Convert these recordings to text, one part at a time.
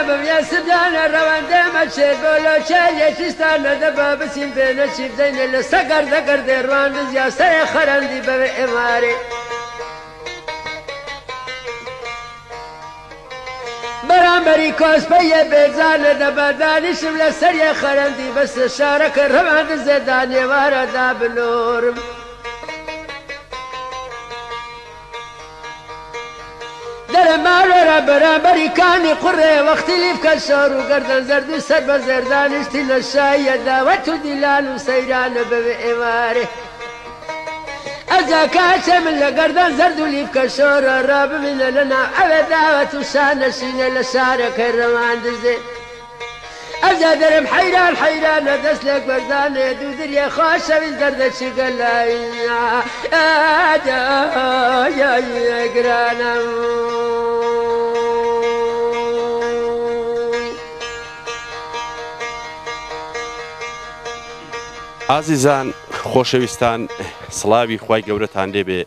بميا سبيان الروان ديما تشير بولو شاي تستان دبا بسيم بين الشيف زين السقر ذكر ديروان دزيا سري خرندي بإماري برامبري كوس بيا بيزان دبا داني شملة سري خرندي بس الشارك الروان دزيداني واردا بنور مالورا برابري كاني قري واختلف كالشور وقردن زرد سرب زردان اشتل الشاي داوت دلال وسيران بإماري أزاكاش من لقردن زرد وليف كالشور الراب من لنا أبداوت وشان شين لشارك الرمان دزي أزادر حيران حيران دسلك بردان يدو دريا خوشة من زرد شقل يا قرانا عزیزان خۆشەویستان سڵاوی خوای گەورەتان لێبێ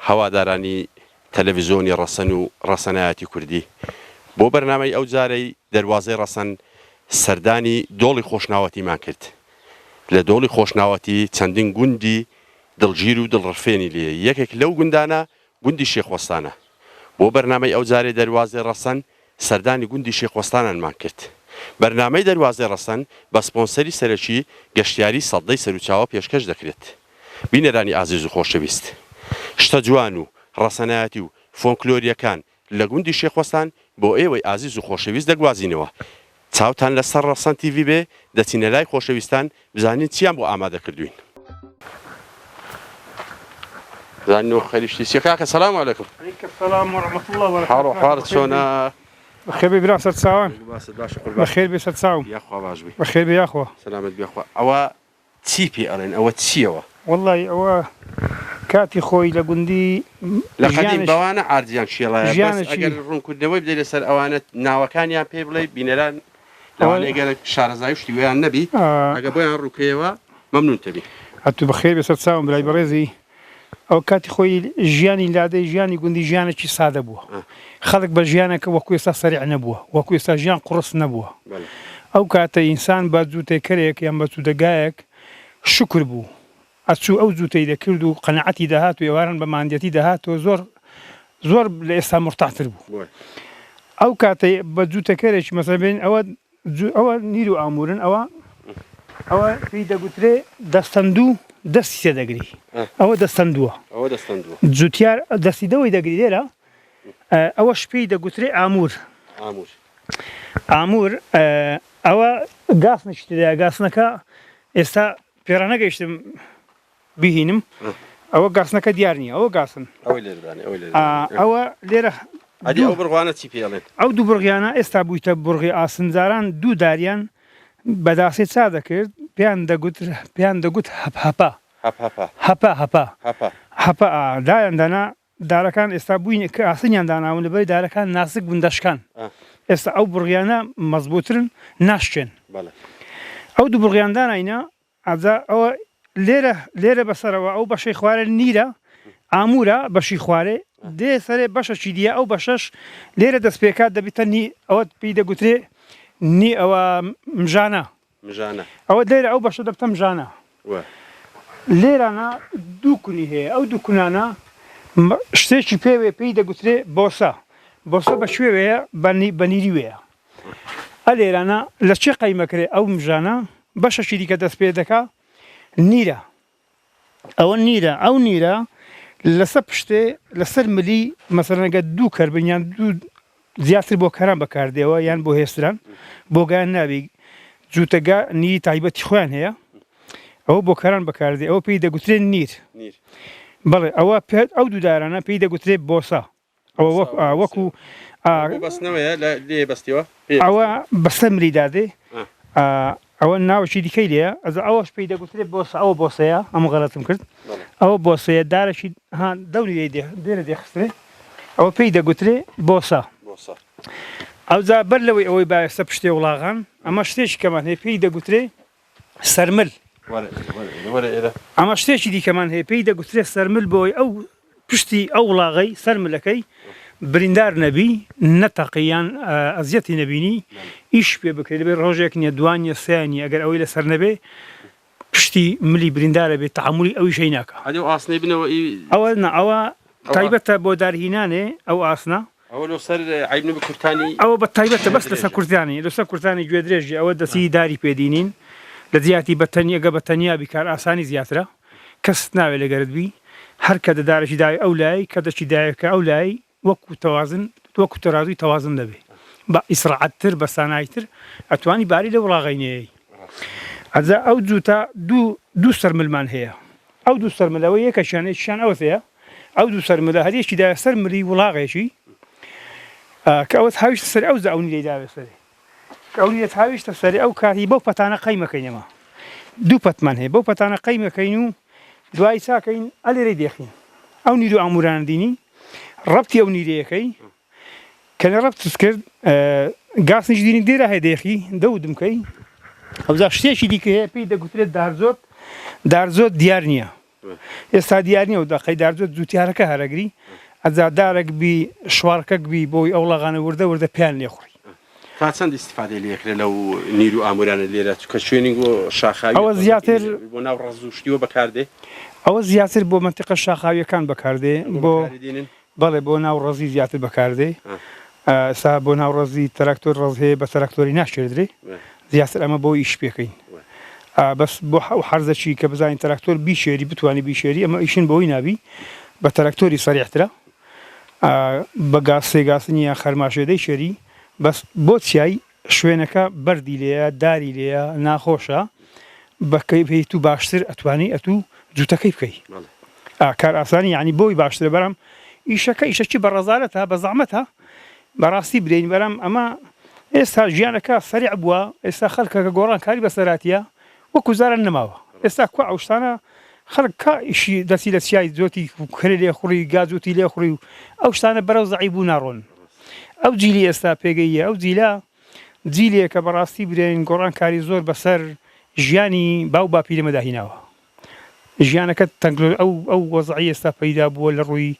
هەوادارانی تەلەڤیزۆنی ڕەسەن و ڕەسەنایەتی کوردی بۆ بەرنامەی ئەو جارەی دەواازەی ڕەسەن سەردانی دۆڵی خۆشناوەتیمان کرد لە دۆڵی خۆشناوەتی چەندین گوندی دڵگیر و دڵڕفێنی لێ یەکێک لەو گوندانە گوندی شێخوەستانە بۆ بەرنامەی ئەو جارەی دەواازەی ڕەسەن سەردانی گوندی شێخوەستانمان کرد بەرنامەی دەواازەی ڕەسەن بە سپۆنسەری سەرەکی گەشتیاری سەدەی سەرچاوە پێشکەش دەکرێت بینەرانی ئازیز و خۆشەویست شتە جوان و ڕەسەنایەتی و فۆنکلۆریەکان لە گوندی شێخوەستان بۆ ئێوەی ئازیز و خۆشەویست دەگوازینەوە چاوتان لەسەر ڕەسەن تیڤی بێ دەچینە لای خۆشەویستان بزانین چیان بۆ ئامادە کردوین زانینەوە خەریشتی سیێکاکە سەلام عەلەیکم السلام ورحمة الله وبركاته حاڵ و حاڵت چۆنە بخير بي براسة تساوان بخير بي ستساوم یاخوا باش بی بخير بي ياخوا سلامت بێخوا ئەوە چی پێ ئەڵێن ئەوە چیەوە والله ئەوە کاتی خۆی لە گوندی لە قەدیم بەوانە ئاردیان شێڵایە بەس ئەگەر ڕوونکردنەوەی بدەیت لەسەر ئەوانە ناوەکانیان پێ بڵێ بینەران لەوانە ئەگەر شارەزای شتی ویان نەبی ئەگە بۆیان ڕووکەیەوە مەمنون تەبی هەتوو بەخێر بێ ستساوم برای بەڕێزی ئەو کاتی خۆی ژیانی لادەی ژیانی گوندی ژیانێکی سادە بووە خەڵک بە ژیانەکە وەکو ئێستا سەریع نەبووە وەکو ئێستا ژیان قوڕس نەبووە ئەو کاتە ئینسان بە جووتێکەرێک یان بە جوودەگایەک شکر بوو ئەچوو ئەو جووتەی دەکرد و قەنەعەتی دەهات و ئێواران بە ماندەتی دەهاتەوە زۆر لە ئێستا مرتاحتر بوو ئەو کاتەی بە جووتەکەرێکی مەسەڵەن بێن ئەوە نیر و ئامورن ئەوە پێی دەگوترێ دەستەندوو دەستی تێدەگری ئەوە دەستەندووە جوتیار دەستیدەوەی دەگری لێرە ئەوەش پێی دەگوترێ ئامور ئەوە گاسنێکی تێدایە گاسنەکە ئێستا پێڕە نەگەیشتم بهینم ئەوە گاسنەکە دیار نییە ئەوە گاسن ئەوە لێرە ئەو بڕوانە چی پێڵێت ئەو دوو بڕغیانە ئێستا بوویتە بڕغی ئاسنجاران دوو داریان بەداسێ چا دەکرد پێیان دەگوت هەپە دایاندانا دارەکان ئێستا بووین کە ئاسنیان داناون لەبەری دارەکان ناسک بوون دەشکان ئێستا ئەو بڕغیانە مەزبووترن ناشچێن ئەو دوو بڕغیان داناینە ئەجا ئەوە لێرە بەسەرەوە ئەو بەشەی خوارە نیرە ئامورە بەشی خوارێ دێ سەرێ بەشەشی دیە ئەو بەشەش لێرە دەست پێکات دەبیتە نی ئەوە پێی دەگوترێ نی ئەوە مژانە ئەوە لێرە ئەو بەشە دەبتە مژانە لێرانە دوو کونی هەیە ئەو دوو کونانە شتێکی پێوێ پێی دەگوترێ بۆسە بە شوێوەیە بە نیری وەیە ئە لێرانە لە چێ قەیمەکرێ ئەو مژانە بەشەشی دیکە دەست پێ دەکا نیرە ئەوە نیرە ئەو نیرە لەسەر پشتێ لەسەر ملی مەسەڵەنەگە دوو کەربنیان دوو زیاتر بۆ کەران بەکاردێەوە یان بۆ هێستران بۆ گیان نابی جووتەگا نیری تایبەتی خۆیان هەیە ئەوە بۆ کەران بەکاردێ ئەوە پێی دەگوترێن نیر بەڵێ ئەوە ئەو دوودارانە پێی دەگوترێ بۆسە ئەوە وەکو ئەوە بەسەر ملی دادێ ئەوە ناوەکی دیکەی لێە ئەوەش پێی دەگوترێ بۆسە ئەوە بۆسەیە ئەمە غەڵەتم کرد ئەوە بۆسەیە دارێکی دەوری دێرە دێخسترێ ئەوە پێی دەگوترێ بۆسە ئەوجا بەر لەوەی ئەوەی بایەستە پشتێ وڵاغان ئەمە شتێکی کەمان هەیە پێی دەگوترێ سەرمل ئەمە شتێکی دیکەمان هەیە پێی دەگوترێ سەرمل بۆی ئەو پشتی ئەو وڵاغەی سەرملەکەی بریندار نەبی نەتەقییان ئەزیەتی نەبینی ئیش پێ بکرێت بێ ڕۆژێک نیە دوانیە سیانی ئەگەر ئەوەی لەسەر نەبێ پشتی ملی بریندارە بێت تەحمولی ئەوی شەی ناکە ئەوە تایبەتە بۆ دارهینانێ ئەو ئاسنە ئەوە بە تایبەتە بەس لەسەر کورتانی لەسەر کورتانی گوێ درێژی ئەوە دەسی داری پێدینین لە زیاتی بەتەنیەگە بە تەنیا بیکار ئاسانی زیاترە کەس ناوێت لەگەرت بی هەر کە دەدارەشی داوی ئەو لای کە دەچی دایەکە ئەو لای وەکو تەوازن وەکو تەرازوی تەوازن دەبێت بە ئیسراعەتتر بە سانایتر ئەتوانی باری لە وڵاغینەیە ئەجا ئەو جوتە دوو سەرملمان هەیە ئەو دوو سەرملەوە یەکەشیان ئەوەیە ئەو دوو سەرملە هەریەکی دا سەر ملی وڵاغێکی کە ئەوەت هاویشتە سەر ئەو زەعونی لێداوێت سەری کە ئەوریت هاویشتە سەری ئەو کاتی بەو پەتانە قەیمەکەینەوە دوو پەتمان هەیە بەو پەتانە قەیمەکەین و دوای چاکەین ئەلێرەی دێخین ئەو نیر و ئاموران دینی ڕەبتی ئەو نیرەیەکەی کەنە ڕەبتس کرد گاسنیش دینی دێرە هەیە دێخی دەودمکەی ئەوزا شتێکی دیکە هەیە پێی دەگوترێت دارزۆت دیار نییە ئێستا دیار نییە و دەقەی دارزۆت جوتیارەکە هەرەگری ئەجا دارێک بی شوارکەک بی بۆی ئەو لەغانە وردە پیان لێخوڕی تا چەند استیفادەی لێکرێت لەو نیر و ئامورانە لێرە کە شوێنی بۆ شاخاوی ئەوە زیاتر بۆ ناو ڕەزوشتیوە بەکاردێ ئەوە زیاتر بۆ منتیقە شاخاویەکان بەکاردێ بۆ بەڵێ بۆ ناو ڕەزی زیاتر بەکاردێ سا بۆ ناو ڕەزی تراکتۆر ڕەز هەیە بە تراکتۆری ناشێدرێ زیاتر ئەمە بۆ ئیش پێکەین بەس بۆ حەرزەکی کە بزانین تراکتۆر بیشێری بتوانانی بیشێری ئەمە ئیشن بۆی نابی بە تراکتۆری سەریحترە بە گاسێگاسنی یا خەرماشێدەی شێری بەس بۆ چیای شوێنەکە بەردی لێە داری لێە ناخۆشە بەکەی پێیت و باشتر ئەتوانی ئەتوو جووتەکەی بکەی کار ئاسانی یعنی بۆی باشترە بەرام ئیشەکی بە ڕەزارەتە بە زەحمەتە بەڕاستی برین بەرام ئەمە ئێستا ژیانەکە سەریع بووە ئێستا خەڵکەکە گۆڕانکاری بەسەراتیە وەکو زاران نەماوە ئێستا کو ئەو شتانە خەڵک کا ئیشی دەسی لە چیای زۆتی کرێ لێ خوڕی گازوتی لێ خوڕی و ئەو شتانە بەرەو زەعیب بوو ناڕۆن ئەو جیلی ئێستا پێگەیە ئەو جیلا جیلێک کە بەڕاستی برێن گۆڕانکاری زۆر بەسەر ژیانی باو باپی لەمەداهیناوە ژیانەکە تەنگلۆ ئەو وەزعی ئێستا پەیدا بووە لە ڕووی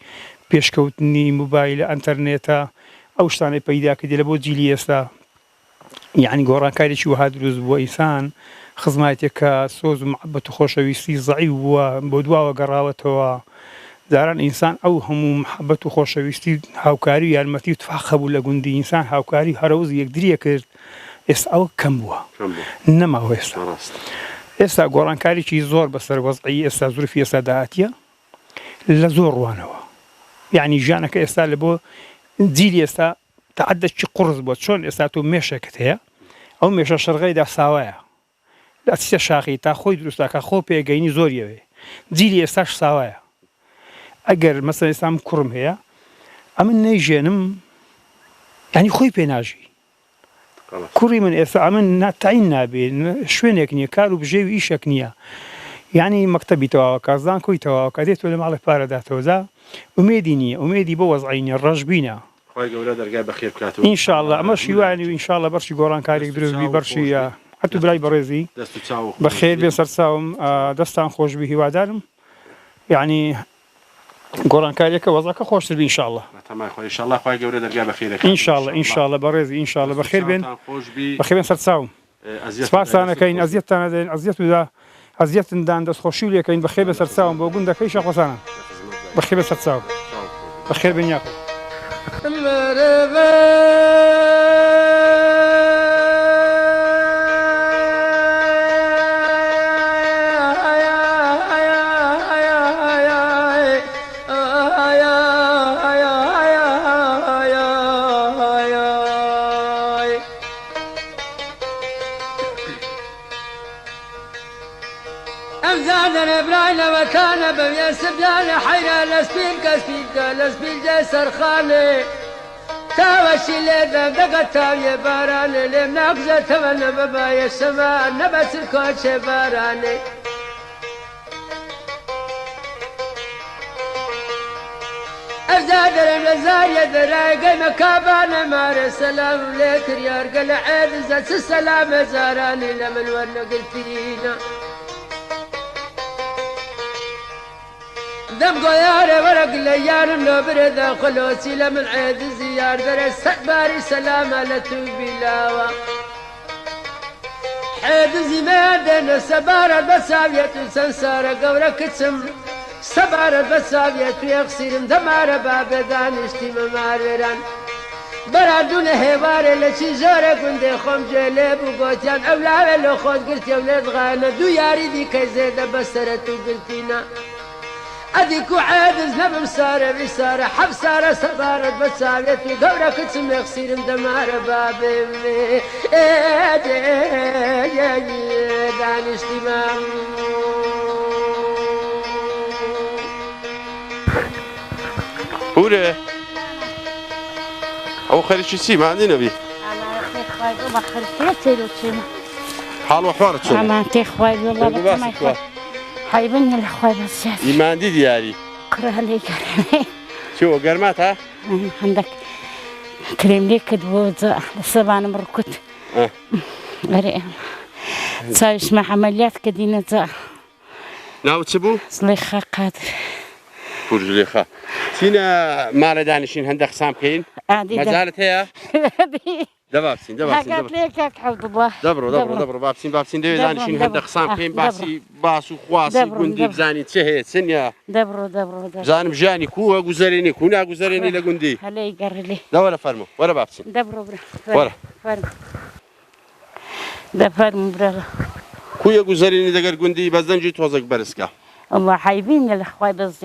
پێشکەوتنی موبایل ئەنتەرنێتە ئەو شتانەی پەیدا کردی لە بۆ جیلی ئێستا یعنی گۆڕانکارێکی وها دروست بووە ئینسان خزمەتێکە سۆز و محەبەت و خۆشەویستی زەعیف بووە بۆ دواوە گەڕاوەتەوە جاران ئینسان ئەو هەموو محەبەت و خۆشەویستی هاوکاری و یارمەتی و تفاخە بوو لە گوندی ئینسان هاوکاری هەرەوز یەکدریە کرد ئێستا ئەوە کەم بووە نەماوە ئێستا گۆڕانکاریی زۆر بەسەر وەزعی ئێستا زروفی ئێستا داهاتیە لە زۆر ڕوانەوە یعنی ژیانەکە ئێستا لە بۆ جیلی ئێستا تەعەدەکی قورس بووە چۆن ئێستا تۆ مێشێکت هەیە ئەو مێشە شەرغەیدا ساوایە دەچیتە شاخی تا خۆی دروستاکە خۆ پێگەینی زۆریەوێ جیلی ئێستاش ساوایە ئەگەر مەسەڵەن ئێستا کوڕم هەیە ئەمن نەیژێنم یعنی خۆی پێناژی کوڕی من ئێستا ئەمن ناتعین نابێت شوێنێک نییە کار و بژێوی ئیشێک نییە یعنی مەکتەبی تەواوەکە زان کۆی تەواوەکە دێت تۆ لە ماڵی پارەداتەوەدا ئومێدی نییە ئومێدی بۆ وەزعینە ڕەشبینە ئینشاءڵڵا ئەمە شیوانی و ئینشاءڵڵا بەرشی گۆڕانکارێک دروستبی بەرشی هەتوو برای بەڕێزی بەخێر بێ سەرچاوم دەستان خۆشبی هیوادارم یعنی گۆڕانکاریەکە وەزعەکە خۆشتر بی ئینشاءڵڵا ئینشاءڵڵا بەڕێزی ئینشاءڵڵا بەخێر بێن بەخێر بێن سەرچاوم سپاسانەکەین ئەزیەتتان دەدەین ئەزیەتدا ئەزیەتندان دەستخۆشی و لێکەین بەخێر بێ سەرچاوم بۆ گوندەکەی شەخۆسانە بەخێر بێ سەرچاو بەخێر بێن یاخۆ كان بيسبيان حيرا لسبيل كسبيل لسبيل جسر خالي تاوشي لدى دقتا يباراني لمناقزة تمنى ببايا السماء نبت الكوتش باراني أفزاد المزار يدراي قيم كابانا مار السلام ليك ريار قل عيد زت السلام زاراني لمن ورنق الفرينا دم قيارة ورق ليار لو برد خلوصي لمن عيد زيار درس سباري سلامة لتوبيلاوة حيد زمادنا سبارة بسابية سنسارة قورة كتسم سبارة بسابية يغسير دمارة باب دانشتي ممارران برادون هواري لشي جارة كنده خم جلب وقوتيان أولا ولو خود قلت يولد غانا دو ياري دي كيزيدة بسرتو قلتينا أديكو عادز نبم سارة بسارة حب سارة سبارة بسابية وقورة كتسم يغسير دمارة بابي دانشتي بوره او خريج سي ما عندنا بيه انا اخوي ما خرجت له حال وحوار شنو انا انت اخوي والله ما يخوي حيبني الاخوي بس ما عندي دياري كره لي شو قرمات ها عندك كريم لي كدبوز السبع مركوت غري سايش مع عمليات كدينة ناو تسبو صليخة قادر برجليخا سينا ما دانشين هندق سامكين ما زالت هي دبابسين قالت لك يا عبد الله دبرو بابسين دبي دانشين هندق سامكين باسو خواسي قندي بزاني تشهي سنيا دبرو زانم جاني كو غزريني كونا غزريني لقندي هلي قرلي ولا فرمو ولا بابسين دبرو ولا فرمو برا كويا غزريني دقر قندي بزنجي توزق برسكا الله حيبين الاخوي بس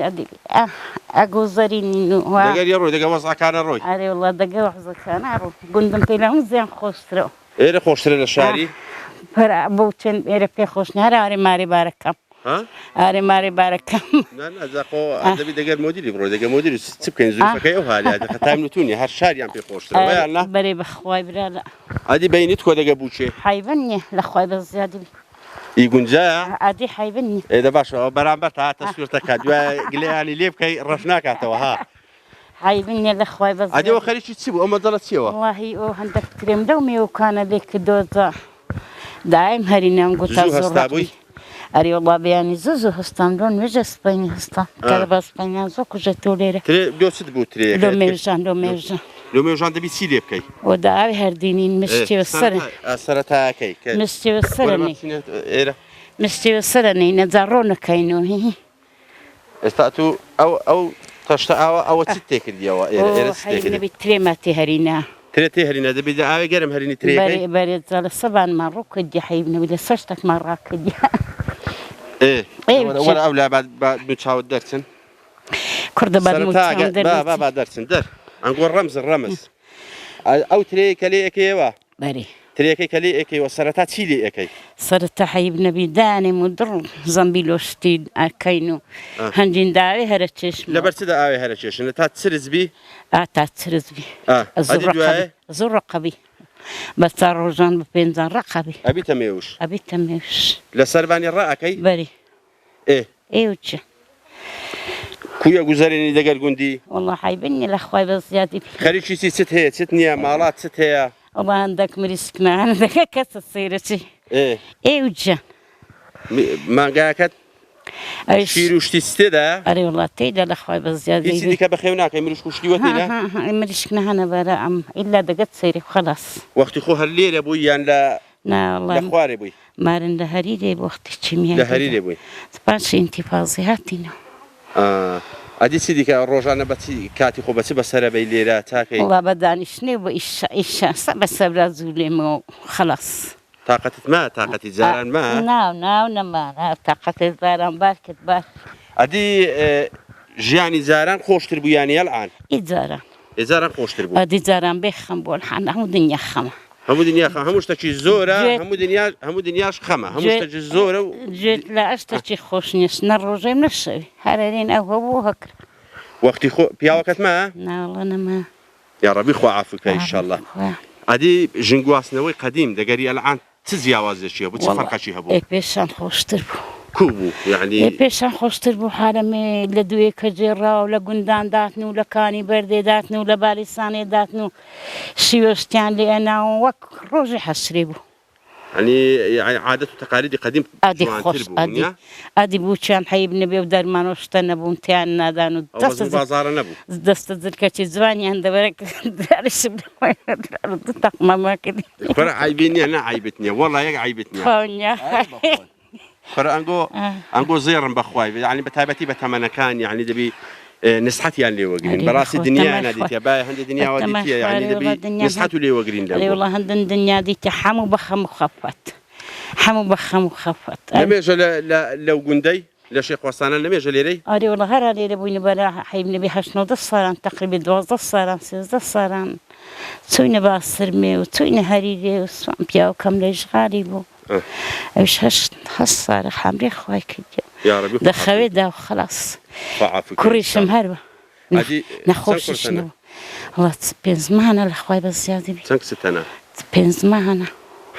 اقوزريني دقر يروي دقر وصع كان الروي اري والله دقر وحزك انا اروح قندم بيلهم زين خوشترو ايه خوشترو الشاري فرا بوتن ايرك خوشني اري ماري باركم ها اري ماري باركم لا زاقو ادبي دقر مديري برو دقر مديري تبكين زلفك او هالي هذا ختامنتوني هر شاري ام في خوشترو ويانا بري بخوي برا لا ادي بينتكو دقر بوشي حيبني الاخوي بس زياده يقول جاء ادي حيبني اذا باش برامبر تاع تصويرتك قلياني ليب كي رفناك توها حيبني الاخوي بس ادي وخليش تسيبوا اما ضلت سوا والله او عندك كريم دومي وكان لك دوزا دايم هرينا نقول تزور اري والله بياني زوزو هستان دون وجه اسبانيا هستان كلب اسبانيا زوكو جتوليره تري دوست بو تري لو ميرجان دبي سي ليب كي وداوي هردينين مشتي والسرن سرتها كي مشتي والسرني مشتي والسرني نزارون كاينو هي استاتو او تشتا او تستيك ديوا ايرا ستيك نبي تريماتي هرينا تريتي هرينا دبي داوي قرم هريني تري بري زال سبع مرات كدي حبيبنا ولا سشتك مرات كدي ايه ولا اولى بعد بتشاود درسن كرد بعد متشاود بعد درسن در نقول الرمز او تري كلي اكيوا بري تري كلي اكي وسرتات شيلي اكي صرت حبيبنا بداني مدر زنبيلوشتي اكاينو هنجين داوي هرتش لبرت داوي هرتش انت تسرز بي تسرز بي زور رقبي بس روجان ببنزان رقبي ابي تميوش لسرباني الراكي بري ايه وجه كويا غزريني دقر قندي والله حيبني الاخوي بس زيادة خليش سي ست هي مالات ست هي والله عندك مريسكنا عندك كاس تصيرتي ايه وجه ما قاكت شيروش تستدا اري والله تيدا الاخوي بس زيادة يسي ديك بخيوناك يمرش كشتي وتينا مريسكنا هنا برا الا دقت سيري خلاص وقت خوها الليل ابوي يعني لا والله لاخواري ابوي مارن لهريري بوقت تشميان لهريري ابوي باش انتفاضي هاتينا ادي سيدي كروجانا بتي كاتي خو بس هربي ليرا تاكي والله بداني شنو ايش بس برازولي مو خلاص طاقة زاران ما ما طاقة زاران باركت بار ادي جياني زاران خوشتر بو يعني الان زاران خوشتر بو ادي زاران بخم بول حنا هم دنيا خمه همو اشتكي زوره همو دنياش خمه همو اشتكي زوره جيت لا اشتكي خوشنيش نروجي نشوي هرين او هكر وقتي خو بيا وقت ما لا والله انا ما يا ربي خو عافك ان شاء الله ادي جنقواس نوي قديم دقري الان تزياواز شي ابو تفرق شي ابو بيشان خوشتر كوبو يعني بيشان خوشتر بو حالمي لدوي كجرا ولا قندان داتنو ولا كاني بردي داتنو ولا باليساني داتنو شيوشتيان لي انا وك روجي حسريبو يعني عادة وتقاليد قديم ادي خوش ادي بوچان حيب نبي ودرمان وشتنا بونتيان نادانو دست بازار نبو دست ذلك زواني عند برك درس تقما ما كده فرع عيبيني انا عيبتني والله يا عيبتني خونيا فرع انقو زيرن بخواي يعني بتابتي بتمنى كان يعني دبي نصحتي يعني اللي وقرين براسي الدنيا انا ديتي باي عند الدنيا وديتي يعني دبي نصحته اللي وقرين اي والله عند الدنيا ديتي حمو بخم وخفت حمو بخم وخفت لم يجي لو قندي لا شيخ وصانا لم يجي لي اري والله هرا لي بويني برا حيبني بحشنو الصران تقريبا 12 صران 6 صران تسوينا باصرمي وتسوينا هريري وصام بياو كم غالي بو ايش هالصار حمري خوايك يا ربي دخوي ده وخلاص كوريش مهربة نخوش شنو والله تبينز معنا الأخوي بالزيادة سنك ستنا تبينز معنا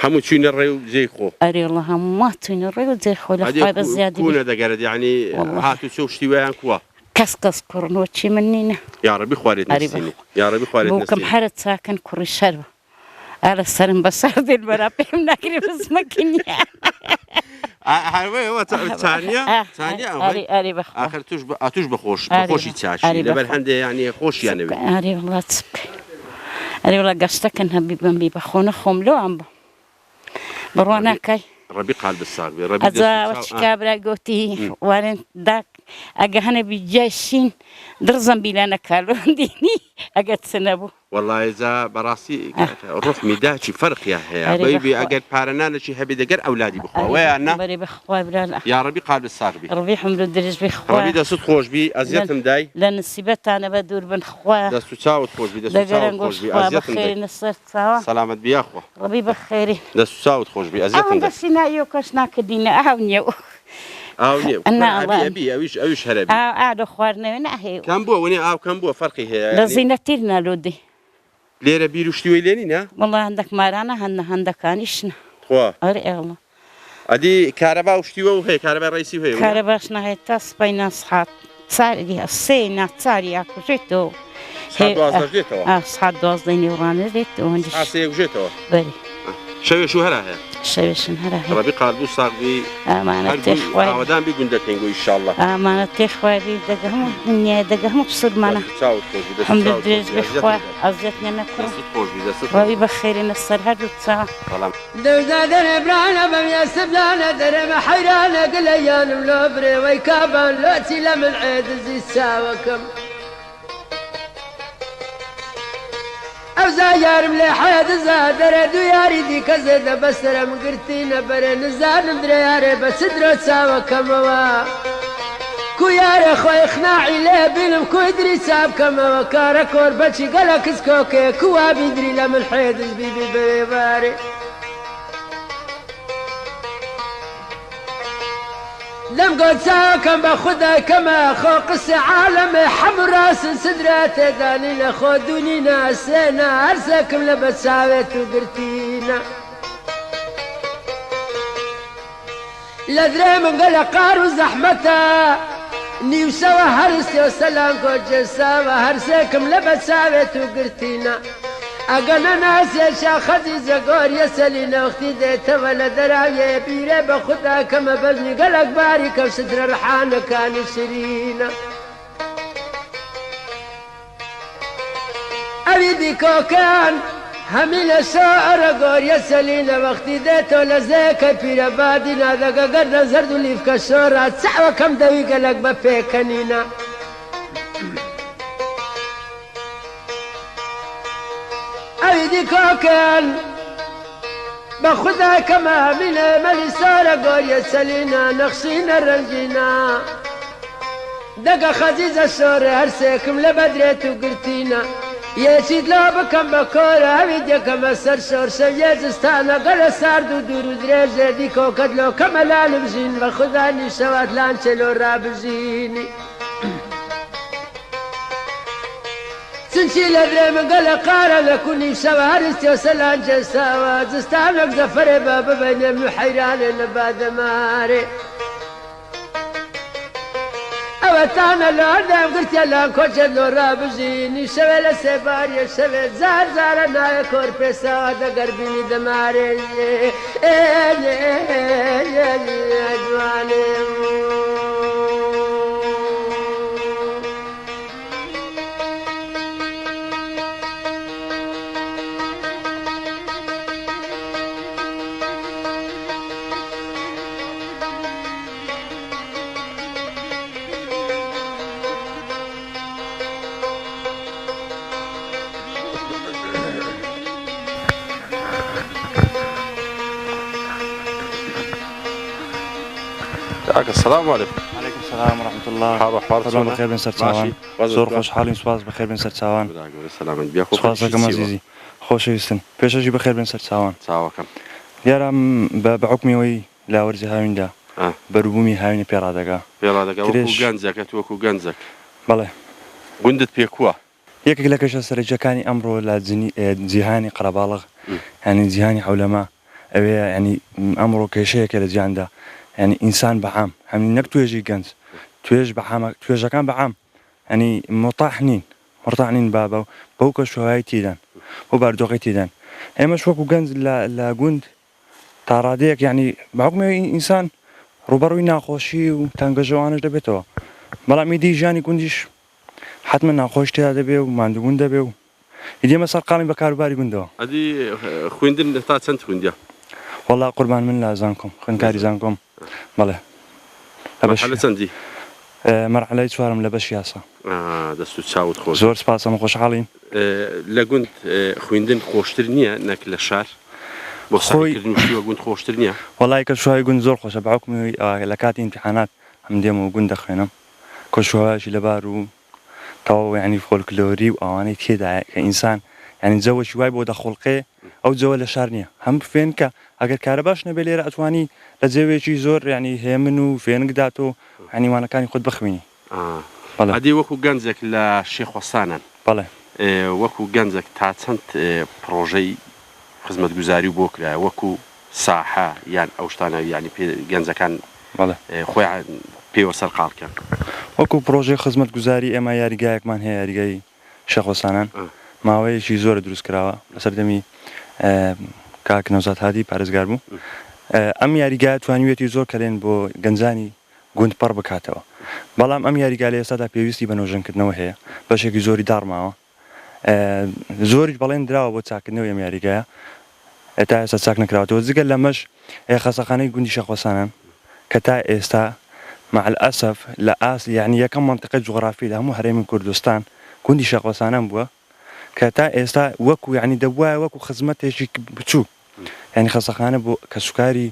حمو تشين الريو زي خو أري والله ما تشين الريو زي خو الأخوي بالزيادة كونا دقرد يعني هاتو سو شتويان كوا كسكس كورنوتشي منينا يا ربي خوارد نسيني يا ربي خوارد نسيني بوكم حرد ساكن كوريش هربة على السرم بصار دي المرابي مناكري بس مكيني هاي هو ثانية أري بخو آخر توش بخوشي تاشي لبر هندي يعني خوش يعني أري والله تسبك أري والله قصتك إنها بيبخونا خوم لو عم بروانا كاي ربي قلب الصاغبي ربي أزا وشكابرا قوتي وارن داك أجهنا بيجاشين درزم بيلانا كارو ديني أجت سنبو والله إذا براسي روح ميداتي فرق يا هي بيبي أجد بارنا شيء هبي دقر أولادي بخوا ويانا بري بخوا بلا يا ربي قلب الصاغبي ربي حمد الدرج بخوا ربي دست خوش بي أزيتم داي لأن السبت أنا بدور بن خوا دست تساوت خوش بي دست تساوت خوش بي أزيتم داي نصرت سوا سلامت بيا خوا ربي بخير دست تساوت خوش بي أزيتم داي بسنا يوكش ناكدينا أهونيو أهونيو أبي أويش هربي قاعد خوارنا وناهي كم بو وني كم بو فرقي هي يعني لزينتيرنا لودي ليرة بيروشتي ويلينينا والله عندك مارانا عندك كانيشنا خوا أري الله أدي كهرباء وشتي وهي كهرباء رئيسي وهي كهرباشنا هي تاس بين صحات صاري السينا صاري أكو جيتو صحات دوازدة جيتو صحات دوازدة نيوران جيتو صحات جيتو بري شو هلا هي شويشن هلا ربي قلبو صاغبي أمانة تخوي ودان بيقول إن شاء الله أمانة تخوي دقهم الدنيا دقهم بصير معنا الحمد لله بخوي عزتنا نكون ربي بخير نصر هذا الساعة درد برانا بميا سبلانا درب حيرانا قليان ملوبري ويكابان لوتي لمن عيد زي ساوكم أوزايار مليحة زادر دوياري دي كزيد بسر مقرتين برن زاد درياري بسدرو تساوى كموا كوياري خوي خناعي ليه بيلم كويدري ساب كموا كاركور بچي قلا كسكوكي كوا بيدري لمن حيدز بيبي بريباري لم قد ساكن بخدا كما خو قصة عالم حمر راس سدرات داني لخودوني ناسنا أرسكم لبساوت وقرتينا لدري من قلقار وزحمتا نيو سوا هرسي وسلام كوجه سوا هرسكم لبساوت وقرتينا أجانا ناس يا شاخذي زقور يسلينا وقتي ديت ولا دراية بيرة بخدا كما بزني قلق بارك وصدر رحانة كان شرينا أبيدي كوكان هميل شاعر قور يسلينا وقتي ديت ولا زيك بيرة بادنا ذاك قرنا زرد اللي في كشورة سعوة كم دوي قلق بفيكنينا أيدي كوكل بخدا كما من ملسارة قول يسلينا نخشينا الرنجينا دقا خزيزة الشورة هرسيكم لبدريت وقرتينا يشيد لابكم بكورة أبيدي كما سر شور شيزستانا قل ساردو دورو دريجة دي كوكد لو كما لالبجين بخداني شوات لانشلو رابجيني سنشيل الريم قال قارا لكوني شوارستي وسلان جساوات زستانك زفر باب بين محيران نباد ماري اوتانا لوردم قلت يلا كوجد لو رابجيني شويل سباري شويل زار زار ناي كور بسا دا قربيني دماري کاکە سەلام عەلەیکم. علیکم سلام و رحمت الله. حاڵ و ئەحوال خۆتان چۆنە؟ بەخێر بن سەر چاوان. زۆر خۆشحاڵین، سوپاس بەخێر بن سەر چاوان. خدا گەورە سەلامەت بیا. سوپاس دەکەم عەزیزی. خۆشەویستن. پێشەشی بەخێر بن سەر چاوان. چاوەکەم. دیارە بە حکمیەوەی لاوەرزی هاویندا بەروبوومی هاوینە پێڕادەگا. پێڵادەگە وەکو گەنجەکەت وەکو گەنجەک. بەڵێ. گوندت پێ کووە؟ یەکێک لە کەشە سەرنجەکانی ئەمڕۆ لە جیهانی قەرەباڵغ ینی جیهانی حەولەما ئەوەیە ینی ئەمڕۆ کێشەیەکە لە جیهاندا ینی ئینسان بەعام هەمین نەک توێژی گەنج توێژەکان بەعام ینی متاح نین بەو کەشوهایی تێدان بۆ باردۆقی تێدان ئێمەش وەکو گەنج لە گوند تا ڕادەیەک ینی بەحکمەوەی ئینسان ڕوبەڕووی ناخۆشی و تەنگەژەوانش دەبێتەوە بەڵام ئیدی ژیانی گوندیش حتمما ناخۆش تێدا دەبێ و ماندووبوون دەبێ و ئیدێمە سەرقاڵین بە کاروباری گوندەوە. ئەدی خوێندن تا چەند خوێندیە؟ وەڵا قوربان من لە زانکۆم خوێندکاری زانکۆم. بەڵێ لە چەندی؟ مەرحەلەی چوارم لە بەش یاسا. دەست و چاوت خۆش. زۆر سپاس ئەمە خۆشحاڵین. لە گوند خوێندن خۆشتر نییە نەک لە شار؟ بۆ سەرکردنی گوند خۆشتر نییە؟ وەڵای کەشوهای گوند زۆر خۆشە بەحکمی لە کاتی ئیمتیحانات هەم دێم و گوند دەخوێنم کەشوهایشی لەبار و تەواو ینی فۆلکلۆری و ئەوانەی تێدایە کە ئینسان ینی جەوەشی وای بۆ دەخۆڵقێ ئەو جەوە لە شار نییە هەم فێن کە ئەگەر کارە باش نەبێ لێرە ئەتوانی لە جێوێکی زۆر ینی هێمن و فێنگدات و هەنیوانەکانی خۆت بخوێنی. ئەدی وەکو گەنجێک لە شێخوەسانن. بەڵێ. وەکو گەنجێک تا چەند پرۆژەی خزمەتگوزاری بۆ کرایە وەکو ساحە یان ئەو شتانە ینی گەنجەکان خۆیان پێوە سەرقاڵکەن. وەکو پرۆژەی خزمەتگوزاری ئێمە یاریگایەکمان هەیە یاریگای شێخوەسانان ماوەیەکی زۆرە دروست کراوە لەسەر دەمی کاک نەوزاد هادی پارێزگار بوو ئەم یاریگای توانیوێتی زۆر کەلێن بۆ گەنجانی گوند پەڕ بکاتەوە بەڵام ئەم یاریگا لە ئێستادا پێویستی بە نۆژەنکردنەوە هەیە بەشێکی زۆری داڕماوە زۆریش بەڵێن دراوە بۆ چاکردنەوە ئەم یاریگایە تا ئێستا چاک نەکراوەتەوە جگەل لەمەش خەسەخانەی گوندی شێخوەسانان کە تا ئێستا مع الأسف لە ئاس یعنی یەکەم منطقەی جوغرافی لە هەموو هەرێمی کوردستان گوندی شێخوەسانان بووە کە تا ئێستا وەکو یعنی دەبوایە وەکو خزمەتێکی بچوو یعنی خەسەخانە بۆ کەسوکاری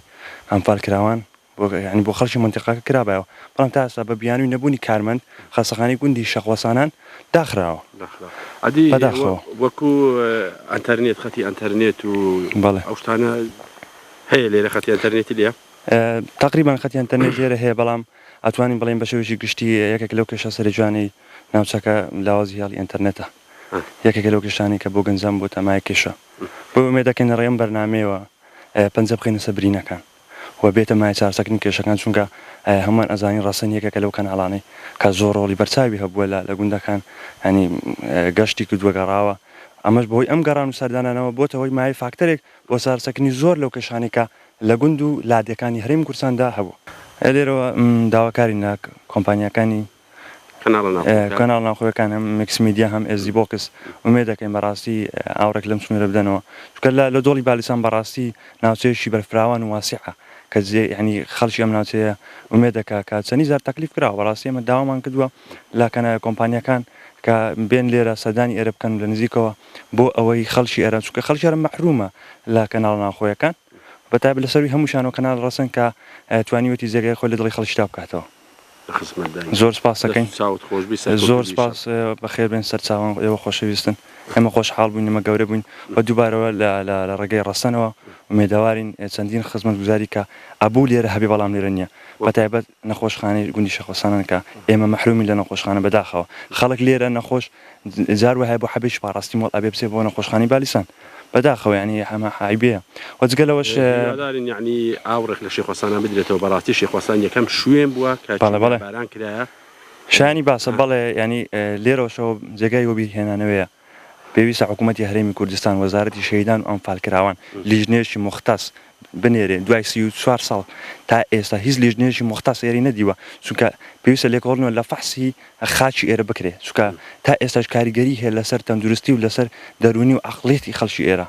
هەمفالکراوان ینی بۆ خەڵکی منتیقەکە کرابایەوە بەڵام تا ئێستا بە بیانووی نەبوونی کارمەند خەسەخانەی گوندی شێخوەسانان داخراوە بەداخەوە وەکو ئەنتەرنێت خەتی ئەنتەرنێت و ئەو شتانە هەیە لێرە خەتی ئەنتەرنێتی لێە تقریبان خەتی ئەنتەرنێت لێرە هەیە بەڵام ئەتوانین بڵێن بە شێوەیەکی گشتی یەکێک لەو کێشە سەرنجوانەی ناوچەکە لاوازی هێڵی ئینتەرنێتە یەکێک لەو کێشانی کە بۆ گەنجان بۆ تەمای کێشە بۆ ئومێد دەکەین ڕێم بەرنامەیەوە پەنجە بخینە سەر برینەکان و بێتە مای چارسەکردنی کێشەکان چونکە هەمان ئەزانین ڕەسەن یەکێکە لەو کەناڵانەی کە زۆر ڕۆڵی بەرچاوی هەبووە لە گوندەکان ینی گەشتی کردووە گەڕاوە ئەمەش بەهۆی ئەم گەڕان و سەردانانەوە بۆتە هۆی مای فاکتەرێک بۆ چارسەکردنی زۆر لەو کێشانی کە لە گوند و لادەکانی هەرێمی کوردستاندا هەبوو لێرەوە داواکاری ناک کۆمپانیەکانی کەناڵ ناوخۆیەکان هەم میکس میدیا هەم ئێزی بۆکس ومێ دەکەین بەڕاستی ئاورێک لەم سنوورە بدەنەوە چونکە لە دۆڵی بالیسان بەڕاستی ناوچەیەکی بەرفراوان و واسعە کە ینی خەڵکی ئەم ناوچەیە ومێ دەکا کە چەندی زار تەکلیف کراوە بەڕاستی ئێمە داوامان کردووە لە کۆمپانیەکان کە بێن لێرە سەردانی ئێرە بکەن لە نزیکەوە بۆ ئەوەی خەڵکی ئێرە چونکە خەڵکی ئێرە مەحرومە لە کەناڵ ناوخۆیەکان بەتابە لەسەروی هەمووشان و کەناڵ ڕەسەن کە توانیوەتی جێگای خۆی لە دڵی خەڵکیدا بکاتەوە زۆر سپاس دەکەین زۆر سپاس بەخێر بێن سەر چاوان ئێوە خۆشەویستن ئێمە خۆشحاڵ بووین ئێمە گەورە بووین بە دووبارەوە لە ڕێگەی ڕەسەنەوە ومێدەوارین چەندین خزمەتگوزاری کە ئەبوو لێرە هەبێ بەڵام لێرە نییە بەتایبەت نەخۆشخانەی گوندی شێخوەسانان کە ئێمە مەحرومی لە نەخۆشخانە بەداخەوە خەڵک لێرە نەخۆش جار وهەیە بۆ حەبێکی پاڕاستی مۆڵ ئەبێ بچێ بۆ نەخۆشخانەی بالیسان بەداخەوە ینی هەمە حایبەیە وەجگەلەوەش ینی ئاوڕێک لە شێخوەسانە بدرێتەوە بەڕاستی شێخوەسان یەکەم شوێن بووە کە باران کرایە شانی باسە بەڵێ ینی لێرەوەشەوە جێگای وەبیرهێنانەوەیە پێویستە حکوومەتی هەرێمی کوردستان وەزارەتی شەهیدان و ئەنفالکراوان لیژنێشی مختص بنێرێ دوای 34 ساڵ تا ئێستا هیچ لیژنێشی مختص ئێری نەدیوە چونکە پێویستە لێکۆڵنەوە لە فەحسی خاچی ئێرە بکرێ چونکە تا ئێستاش کاریگەری هەیە لەسەر تەندروستی و لەسەر دەرونی و عەقڵێتی خەڵکی ئێرە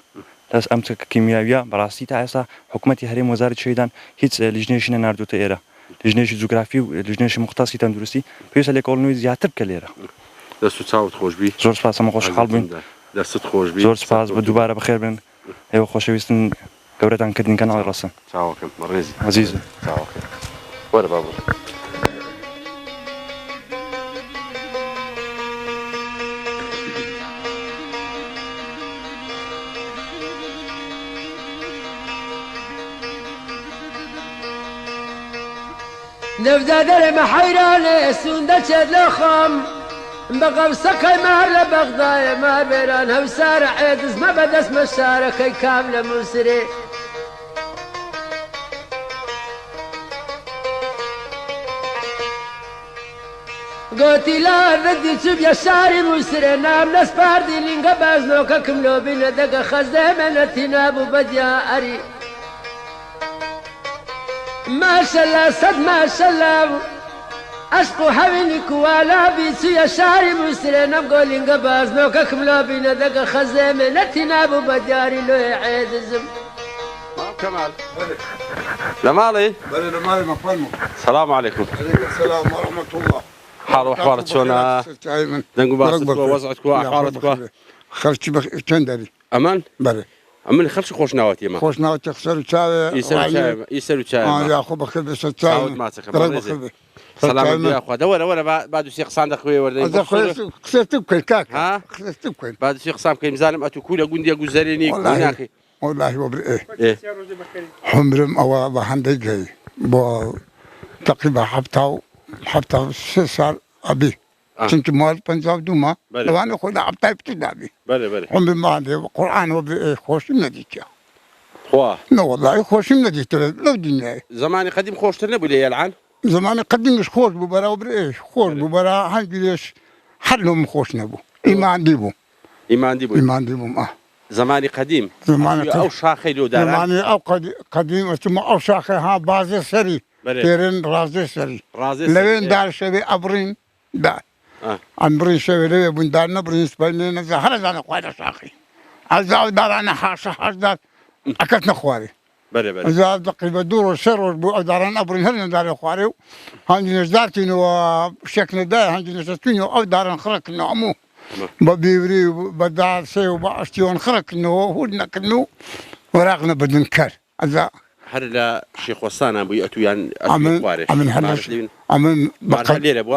دەست ئەم کیمیاویە بەڕاستی تا ئێستا حکوومەتی هەرێم وەزارەتی شەهیدان هیچ لیژنێشی نەناردووتە ئێرە لیژنێشی جوگرافی و لیژنێشی مختصی تەندروستی پێویستە لێکۆڵنەوەی زیاتر بکە لێرە دەست و چاوت خۆشبی زۆر سپاس ئەمە خۆشحاڵ بووین دەستت خۆشبی زۆر سپاس بە دووبارە بەخێر بن ئێوە خۆشەویستن گەورەتان کردین کەناڵی ڕەسەن چاوەکەم ڕێزی عەزیزە چاوەکەم وەرە بابوو. نبدا درم حيران سوندا شد لخم بقوسك ما لبغضايا ما بيران هوسار عيدز ما بدس مشاركي كاملة مسري قوتي لا ردي تشوف يا شاري مسري نام ناس باردي لينغا بازنوكا كملو بينا دقا خزامنا تنابو بديا أري ما شاء الله صد ما شاء الله أشقو حويني كوالا بيسو يا شاري مسري نبقو لينغا بازنوكا كملو بينا دقا خزامنا تنابو بدياري لو يعيد الزم كمال لمالي بلي لمالي مفهمه. السلام عليكم. عليكم السلام ورحمة الله. حال وأخبارك شلون؟ دنقو باسطك ووضعك وأحوالك خرجت تندري. أمان؟ بلي. أمان خرجت خوش نواتي ما. خوش نواتي خسر شاي. يسألوا شاي. يا أخو بخبز شاي. سعود ما تخبز. سلام عليكم يا أخوة. دورة بعد شيخ صندق خوي وردين. هذا خسرت بكل كاك. ها؟ خسرت بكل. بعد شيخ صام كي مزالم أتوكل أقول يا جوزريني كوناكي. والله وبرئه. إيه. حمرم أو بحندي جاي. بو تقريبا حبتاو صار أبي. كنت مال بنجاب دوما. لو أنا خود عبتاي بتدابي. بله. حمرم ما عندي قرآن وبرئه خوش نديك. خواه. لا والله خوش نديك لو دنيا. زماني قديم خوش ترنبوا لي يلعن. زمان قديم مش خوش ببرا وبرئه خوش ببرا هنجي ليش حلهم خوش نبو. إيمان ديبو. زماني قديم. زماني أو شاخي لو داران. زماني أو قديم ثم أو شاخي ها بازي سري. تيرن رازي سري. لوين دار شبي أبرين دار. أمبرين شبي لوين بندار نبرين سبيني نزا هلا دار قايد شاخي. عزاو دار أنا حاش دار أكلت نخواري. بله. إذا تقريبا دور الشر وداران أبرين هلا دار خواري. هنجي نزارتين وشكل ده هنجي نزارتين أو داران خرق نعمو. ببيوري بدار سي وباشتيون خرق إنه هو نكنو وراقنا بدنكر. إذا هلا شيخ وصانا أبو يأتوا يعني أسمع أمن هلا أمن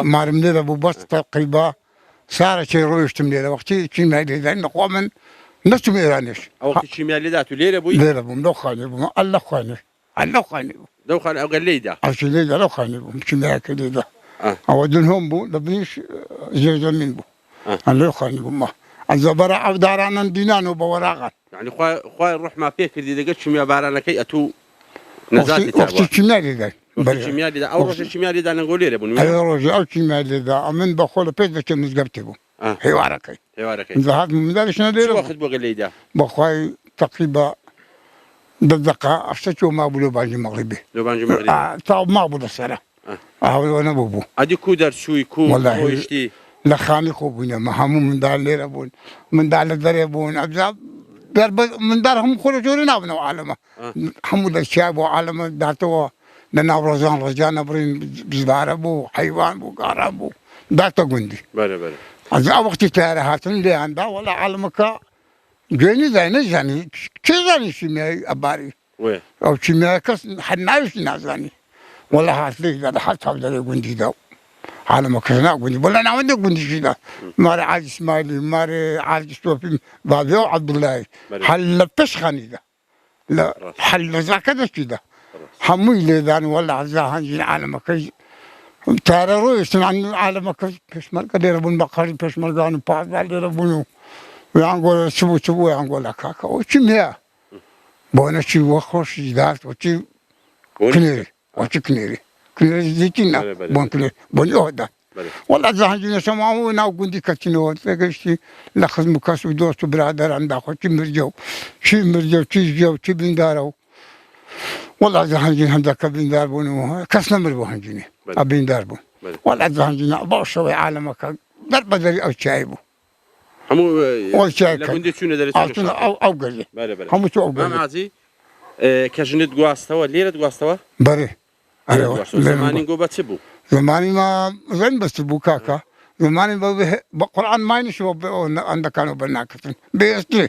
مارم ليلة أبو بس تقريبا صار شيء رويش تمليلة وقتي شيء ما يدري ذا قومن نفس ميرانيش. وقت شيء ما لذاته ليلة أبوي. ليلة أبو مدخاني أبو الله خاني. دوخان أو قال ليدا. عشان ليلة لو خاني أبو مش مياك ليلة. أودنهم بو لبنيش زوجين من بو. الله خاني أبو ما. الزبرة أودارانا دينانو بوراغا. يعني خوي نروح ما فيك اللي دقت شو ميابارنا كي أتو نزاتي تابع. وقت الشمالي ذا. الشمالي ذا أو روج الشمالي ذا نقول ليه أبو. أي روج أو الشمالي ذا أمن بخول بيت كم نزقبت أبو. حواركي. إذا هذا من ذا شنو ديره؟ شو أخذ بقول ليدا؟ بخوي تقريبا بالدقة أفتشوا ما بلو بانجي مغربي. لو بانجي مغربي. طاب ما بلو السنة. أنا بابو. أدي كودر شو يكون. والله. لخاني خوبنا ما هم من دار لير أبون من دار الدري أبون أبزاب من دارهم خرجوا لنا بنو عالمه حمود الشعب وعالمه داتوا لنا رجان أبرين بزبار أبو حيوان أبو قار أبو داتوا قندي. بله. أز وقت تاريخات اللي عنده ولا عالمك جاني زاني كذا شيء أباري. وين؟ أو شيء كس حنايش نازاني ولا هاتلي هذا حتى هذا قندي داو. عالم كذا قندي ولا أنا عندي قندي كذا ماري عاد إسماعيل ماري عاد سوفي بابيو عبد الله حل بشخني ده لا حل زكاة كذا حمي لي ذان ولا عزاهن جين عالم كذا ترى رويش عن عالم كذا بشمال كده ربون بقاري بشمال كانوا بعض على ربونه ويعنقول شبو يعنقول كاكا وشمية بونا شيء وخوش جدات وشيء كنيري زيتنا بون يهدا والله زهجنا سماو ناو قندي كتنو تلاقيشي لخذ مكاس ودوست برادر عند أخو شي مرجو شي بندارو والله زهجنا هندك بندار بونو كسنا مربو هنجيني أبندار بون والله زهجنا باشوا عالمك ضرب دري أو شايبو همو لكن شو ندرس أو قري همو شو أو قري ما معزي كجند قواستوا ليلة قواستوا بري زماني قوبة تبو زماني ما زين بس تبو كاكا زماني بقرآن ما ينشوا عندك كانوا بناكتين بيستي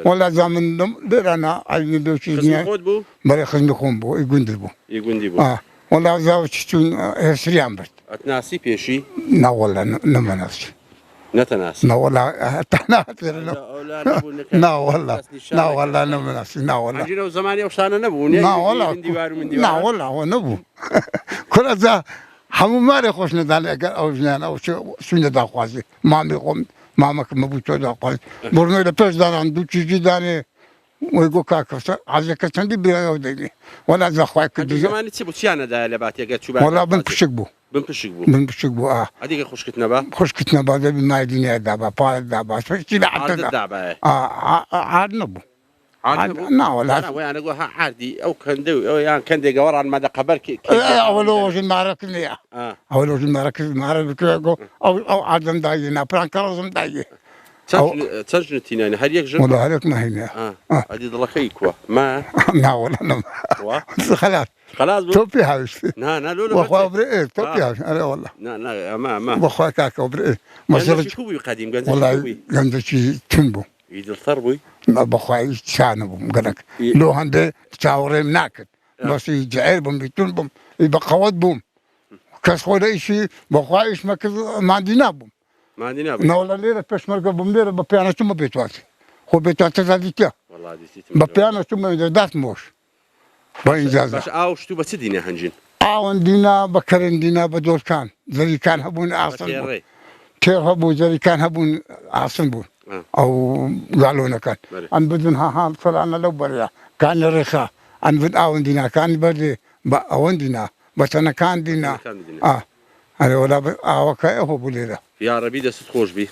ولا زمن درنا عايزين دوشي خزم خود بو بري خزم خون بو يقندل بو والله زاوجتون هسريان برد ئەتناسی پێشی نا والله نما نفسي نەتەناسی نا والله نا نا والله نا والله نما نفسي نا والله ئەنجینە و زمانی ئەو شتانە نەبوو نا والله نا والله هو نبو كل ذا همو ماري خوش ندان اگر او جنان او سنة دا خوازي مامي قوم مامك مبوتو دا خوازي برنو الى پیش داران دو چیزی دانه ويقول كاكا عزي كتن دي بيان او ديني ولا ذا خواهي كدو زمانی چی بوو چیانە دا لە باتێگە چوو والله بنكشك بو بنپشک بوو بنكشك بو ئەدیگە خوشکت نەبا خوش كتنا بعد بما دنيا دابا پار دابا فشتي لعبت دا دابە عاد نبو نا ولا ویانە گۆ عادی ئەو کەندە ئەو یان کەندێک گەوەڕان مەدە قەبەر اول وجه المعركة اول وجه المعركة او عدم داينا بران كرزم دايه چەند ژنت تینانە هەر یەک ژن والله هذاك ما هنا ئەدی دڵەکەی کووە ما لا والله لا خلاص خلاص بوو توبي هاوس نا لۆ واخويا برئ توبي هاوس انا والله ما واخويا كاكا برئ مسرج کوبووی قەدیم والله گندشي تنبو ئیدڵتەر بووی بخويا شانبو مقلك لو هندي تشاوري ناكد بس يجعل بهم بيتون يبقى قوات بهم كاس خويا شيء بخويا ايش ما ما عندنا بهم ما عندنا نا والله ليرة بشمرك بمدير ببيانا شو ما بيتواتي هو بيتواتي زاديتيا والله دیتیتم ببيانا شو ما يدات موش بإنجازة باش ئاو شتو بە چ دینە هەنجین عاون دينا بكرن دينا بدول كان زي كان هبون عاصم تێڕێ كير هبون زي كان هبون عاصم بون او قالوا لنا كان ان بدن ها فلانا لو بريا كان رخا ان بد عاون دينا كان بدي عاون دينا بس انا كان دينا انا ولا اوكا هو بوليرا یا ڕەبی دەست خۆش بی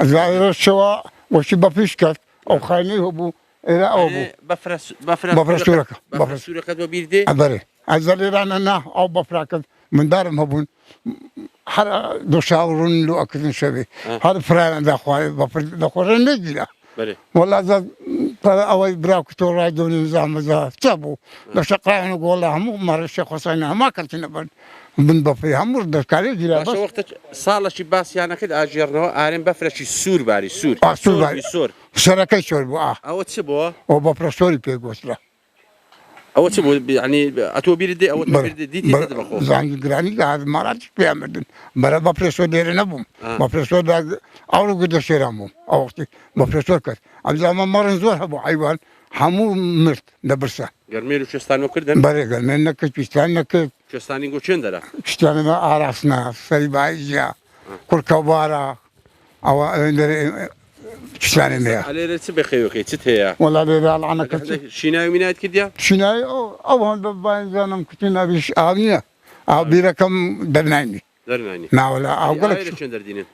زائر الشواء وش بفيشكت او خايني هبو الى ابو بەفرە سوورەکەت بە بیر دێ ابري ازاليران انا او بفراكت من دارم هبون حر دوشاورون لو اكن شبي هذا فران ذا خوي ذا خوي نجلا والله ذا او براك تو رايدون نظام ذا تبو لو شقاين نقول لهم مر الشيخ حسين ما كنت نبن من بفي هم دكاري جلا بس وقت ساڵەشی باسییانەکەت ئاژێڕنەوە ئارێن بەفرەشی سوور باری سوور سوور شركه شور بو ئەوە چ بووە او بفرسوري بيغوسلا ئەوە چ بوو ینی ئەتۆ بیر دێ ئەوە دیتی بەخۆ زانگی گرانی هذا مرات بيعمل برا بفرسور دير نبوم بفرسور دا او قد شيرامو او وقت بفرسور كت اما مرن زور ابو حيوان همو مرت دبرسه گەرمێر و شێستانەوە کردن بري قال منك كيستانك شێستانی گۆ چێن دەرا كيستان ما عرفنا سريبايجا كل كبارة او كيستان ميا ئەلێرە چ بەخێوەکەی چت هەیە والله لا العنك شیناوی مینایەت کردیا شناي او هون باين زانم كنت بيش اونيه او بيركم درناني دەرنانی نا ولا او قال لك چێن دەردینن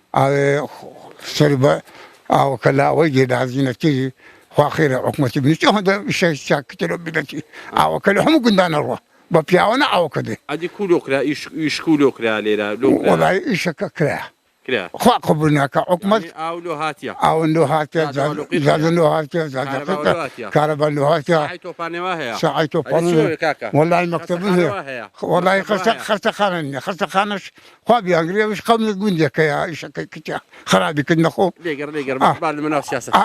سربا او كلا وجد عزينة تيجي واخيرا حكمتي بنتي هذا الشيء شاكتلو بنتي او كلا هم كنا نروح ببيعونا او كده ئەدی کولۆکرا ئیش کولۆکرا لێرە والله ايش كرا کرا خوا قبلنا كحكمت ئاو لۆ هاتیە او انه هاتيا زاد انه هاتيا زاد كهرباء انه هاتيا ئای تۆپانێوا هەیە ساعته ئەدی کاکە والله المكتب هي والله خرت خانش خواب يانغري مش قوم جوندك يا ايش كتيا خرابي كنا خو لێگەر بعد مناو سیاست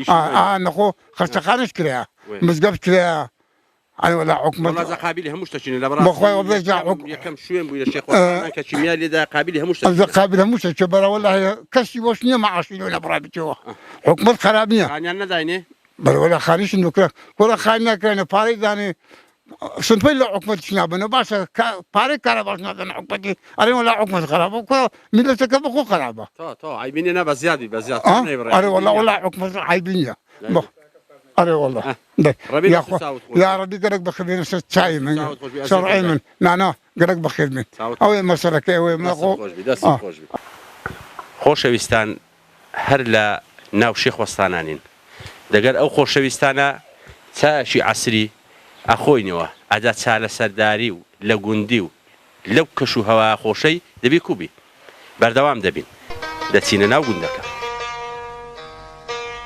ما نخو خرت خانش كريا مزقب كريا انا ولا حكمت والله قابلی هەموو شتەچینە لە بەخوای وڵێ یەکەم شوێن بووی لە شێخ کە چیمیا لێدا قابلی هەموو هذا قابل مش كبر والله كسي وشني ما عاشوا برابطه حكمت خرابيه ئانیان نەداینێ بل ولا خارج انه كره خاينه كان باري داني سنتي لا حكمت شنابنا باشا باري كرباشنا دان حكمتي انا ولا حكمت خرابه ملتك بخو خرابه تو عيبيننا بزياده انا والله ولا حكمت عيبينيا أري والله يا ربي قرق بخير شاي من شرعي من نانا قرق بخير من أو مسألة كي ما خۆشەویستان هەر لە ناو شێخ وەستانانین دەگەر ئەو خۆشەویستانە چاشی عەسری ئەخۆینەوە ئەدا چا لە سەرداری و لە گوندی و لەو کەش و هەوا خۆشەی دەبی کوبی بەردەوام دەبین دەچینە ناو گوندەکە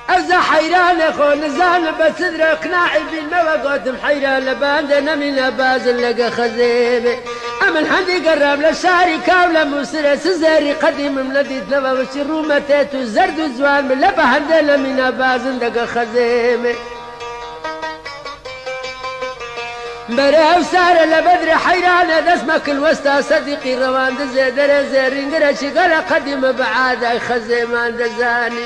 أزا حيران خو نزان بصدر اقناعي بالموى قدم حيران لباند نمي باز لقى خزيبي أمن حدي قرب لشاري كاولا مسرة سزاري قديم ملديت لبا وشرو متيتو زرد وزوان من لبا هندل من باز لقى خزيبي برا سارة لبدر حيرانة دسمك الوسطى صديقي روان دزي دري زيرين قرشي قال قدم بعاد خزي ما دزاني.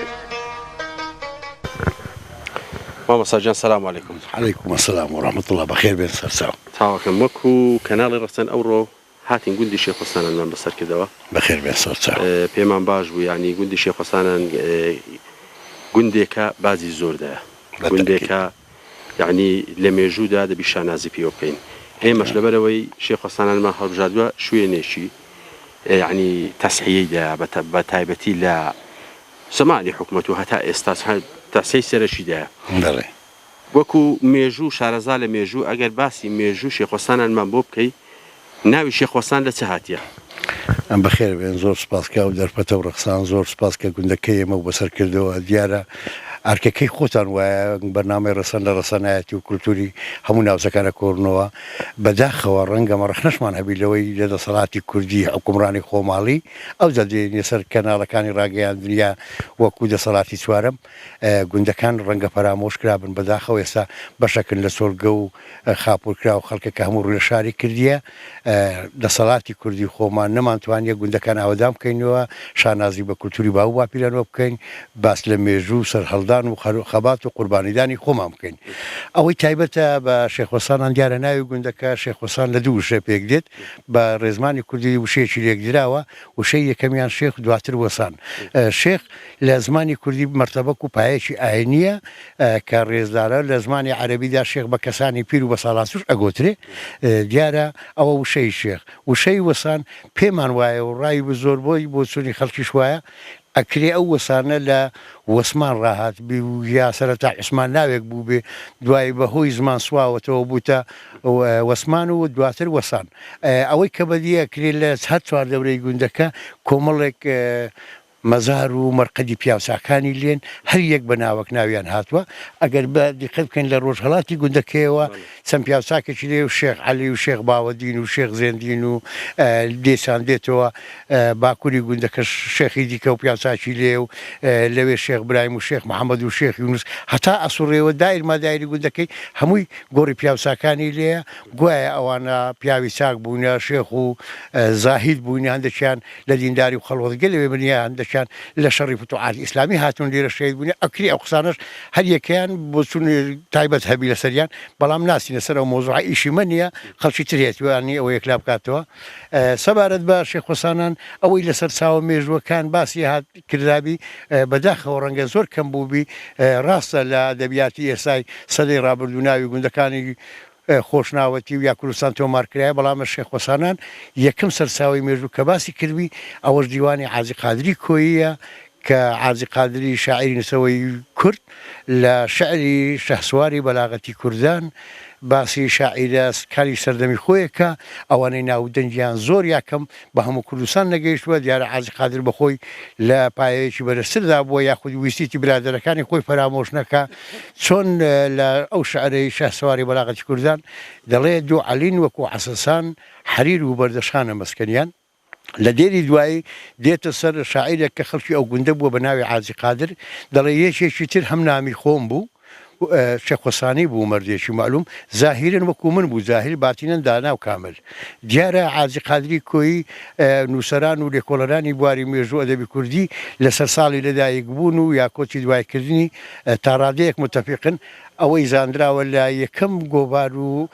ماما ساجان السلام عليكم. عليكم السلام ورحمة الله بخير بين سرساو. تاوكم مكو كنال رسن أورو هاتين قندي شيخ حسان من بصر كذا. بخير بين سرساو. بيمان باج ويعني قندي شيخ حسان قنديكا بازي زور ده. قنديكا يعني لما يجود هذا بشانازي في أوكين. هي مش لبروي شيخ حسان ما خرج جدوى شوية نشي يعني تسحية ده بتايبتي لا سمعني حكمته هتا استاذ تسحية سرشي ده. بله. وەکو مێژوو شارەزا لە مێژوو ئەگەر باسی مێژوو شێخۆسانانمان بۆ بکەی ناوی شێخۆسان لە چه هاتیە؟ ئەم بەخێر بێن زۆر سپاسکە و دەرفەتە و ڕەخسان زۆر سپاسکە گوندەکەی ئێمە بەسەر کردەوە دیارە ئارکەکەی خۆتان وایە بەرنامەی ڕەسەن لە ڕەسەنایەتی و کولتوری هەموو ناوچەکانە کۆڕنەوە بەداخەوە ڕەنگەمە ڕەخنەشمان هەبی لەوەی لەدەسەڵاتی کوردی حکومڕانی خۆماڵی ئەو دەدێنێ سەر کەناڵەکانی ڕاگەیاندنیا وەکو دەسەڵاتی چوارەم گوندەکان ڕەنگە پەرامۆش کرابن بەداخەوە ئێستا بەشەکن لە سۆرگە و خاپورکرا و خەڵکەکە هەموو ڕوو لە شاری کردیە دەسەڵاتی کوردی خۆمان نەمانتوانیە گوندەکان ئاوەدام بکەینەوە شانازی بە کولتوری باو واپیرانەوە بکەین باس لە مێژوو سەرهەڵدان و خەبات و قوربانیدانی خۆمان بکەین ئەوەی تایبەتە بە شێخۆسانان دیارە ناوی گوندەکە شێخۆسان لە دوو وشە پێک دێت بە ڕێزمانی کوردی وشەیەکی لێکدراوە وشەی یەکەمیان شێخ دواتر وەسان شێخ لە زمانی کوردی مرتبەک و پایەکی ئاینیە کە ڕێزدارە لە زمانی عەرەبیدا شێخ بە کەسانی پیر و بە ساڵاسوش ئەگۆترێ دیارە ئەوە وشەی شێخ وشەی وەسان پێمان وایە و ڕای زۆر بۆی بۆ چوونی خەڵکیش وایە ئەکرێ ئەو وەسانە لە وەسمان ڕاهات بی و یا سەرەتا عوسمان ناوێک بوو بێ دوای بەهۆی زمان سواوەتەوە بووتە وەسمان و دواتر وەسان ئەوەی کە بەدیە کرێ لە هەر چوار دەورەی گوندەکە کۆمەڵێک مەزار و مەرقەدی پیاوچاکانی لێن هەر یەک بە ناوەک ناویان هاتووە ئەگەر بە دیقەت بکەین لە ڕۆژهەڵاتی گوندەکەیەوە چەند پیاوچاکێکی لێ و شێخ عەلی و شێخ باوەدین و شێخ زێندین و دێسان دێتەوە باکووری گوندەکە شێخی دیکە و پیاوچاکی لێ و لەوێ شێخ برایم و شێخ محەممەد و شێخ یونس هەتا ئەسوڕێەوە دایر مادایری گوندەکەی هەمووی گۆڕی پیاوچاکانی لێە گوایە ئەوانە پیاوی چاک بوونە شێخ و زاهید بوونی هەندێکیان لە دینداری و خەڵوەتگە لەوێ بنیە هەندێک لە شەڕی فتوحاتی ئیسلامی هاتون لێرە شەهید بوونی ئەکری ئەو قسانەش هەر یەکەیان بۆ چون تایبەت هەبی لەسەریان بەڵام ناسینە سەر ئەو مۆزوعە ئیشی من نییە خەڵکی تر هێتوانی ئەوە یەکلا بکاتەوە سەبارەت بە شێخۆسانان ئەوەی لەسەر چاوە مێژوەکان باسی هات کردابی بەداخەوە ڕەنگە زۆر کەم بووبی ڕاستە لە ئەدەبیاتی ئێسای سەدەی ڕابردوو ناوی گوندەکانی خۆشناوەتی و یا کوردستان تۆمارکرایە بەڵامە شێخۆسانان یەکەم سەرچاوی مێژوو کە باسی کردوی ئەوەش دیوانی حاجی قادری کۆییە کە حاجی قادری شاعری نووسەوەی کورد لە شعری شەهسواری بەلاغەتی کوردان باسی شاعیرە کاری سەردەمی خۆیەکە ئەوانەی ناودەنگیان زۆر یاکەم بە هەموو کوردستان نەگەیشتووە دیارە حاجی قادر بەخۆی لە پایەیەکی بەرزتردا بووە یاخود ویستیتی برادەرەکانی خۆی فەرامۆش نەکا چۆن لە ئەو شعرەی شەهسواری بەلاغەتی کوردان دەڵێ دوو عەلین وەکو عەسەسان حەریر و بەردەشانە مەسکەنیان لە دێری دوایی دێتە سەر شاعیرێک کە خەڵکی ئەو گوندە بووە بە ناوی حاجی قادر دەڵێ یەکێکی تر هەم نامی خۆم بوو شێخۆسانی بوو مەردێکی معلوم زاهیرن وەکو من بوو زاهیر باتینەن داناو کامل دیارە حاجی قادری کۆیی نووسەران و لێکۆڵەرانی بواری مێژوو ئەدەبی کوردی لەسەر ساڵی لەدایک بوون و یا کۆچی دوایکردنی تا ڕادەیەک متەفقن ئەوەی زانراوە لە یەکەم گۆبار و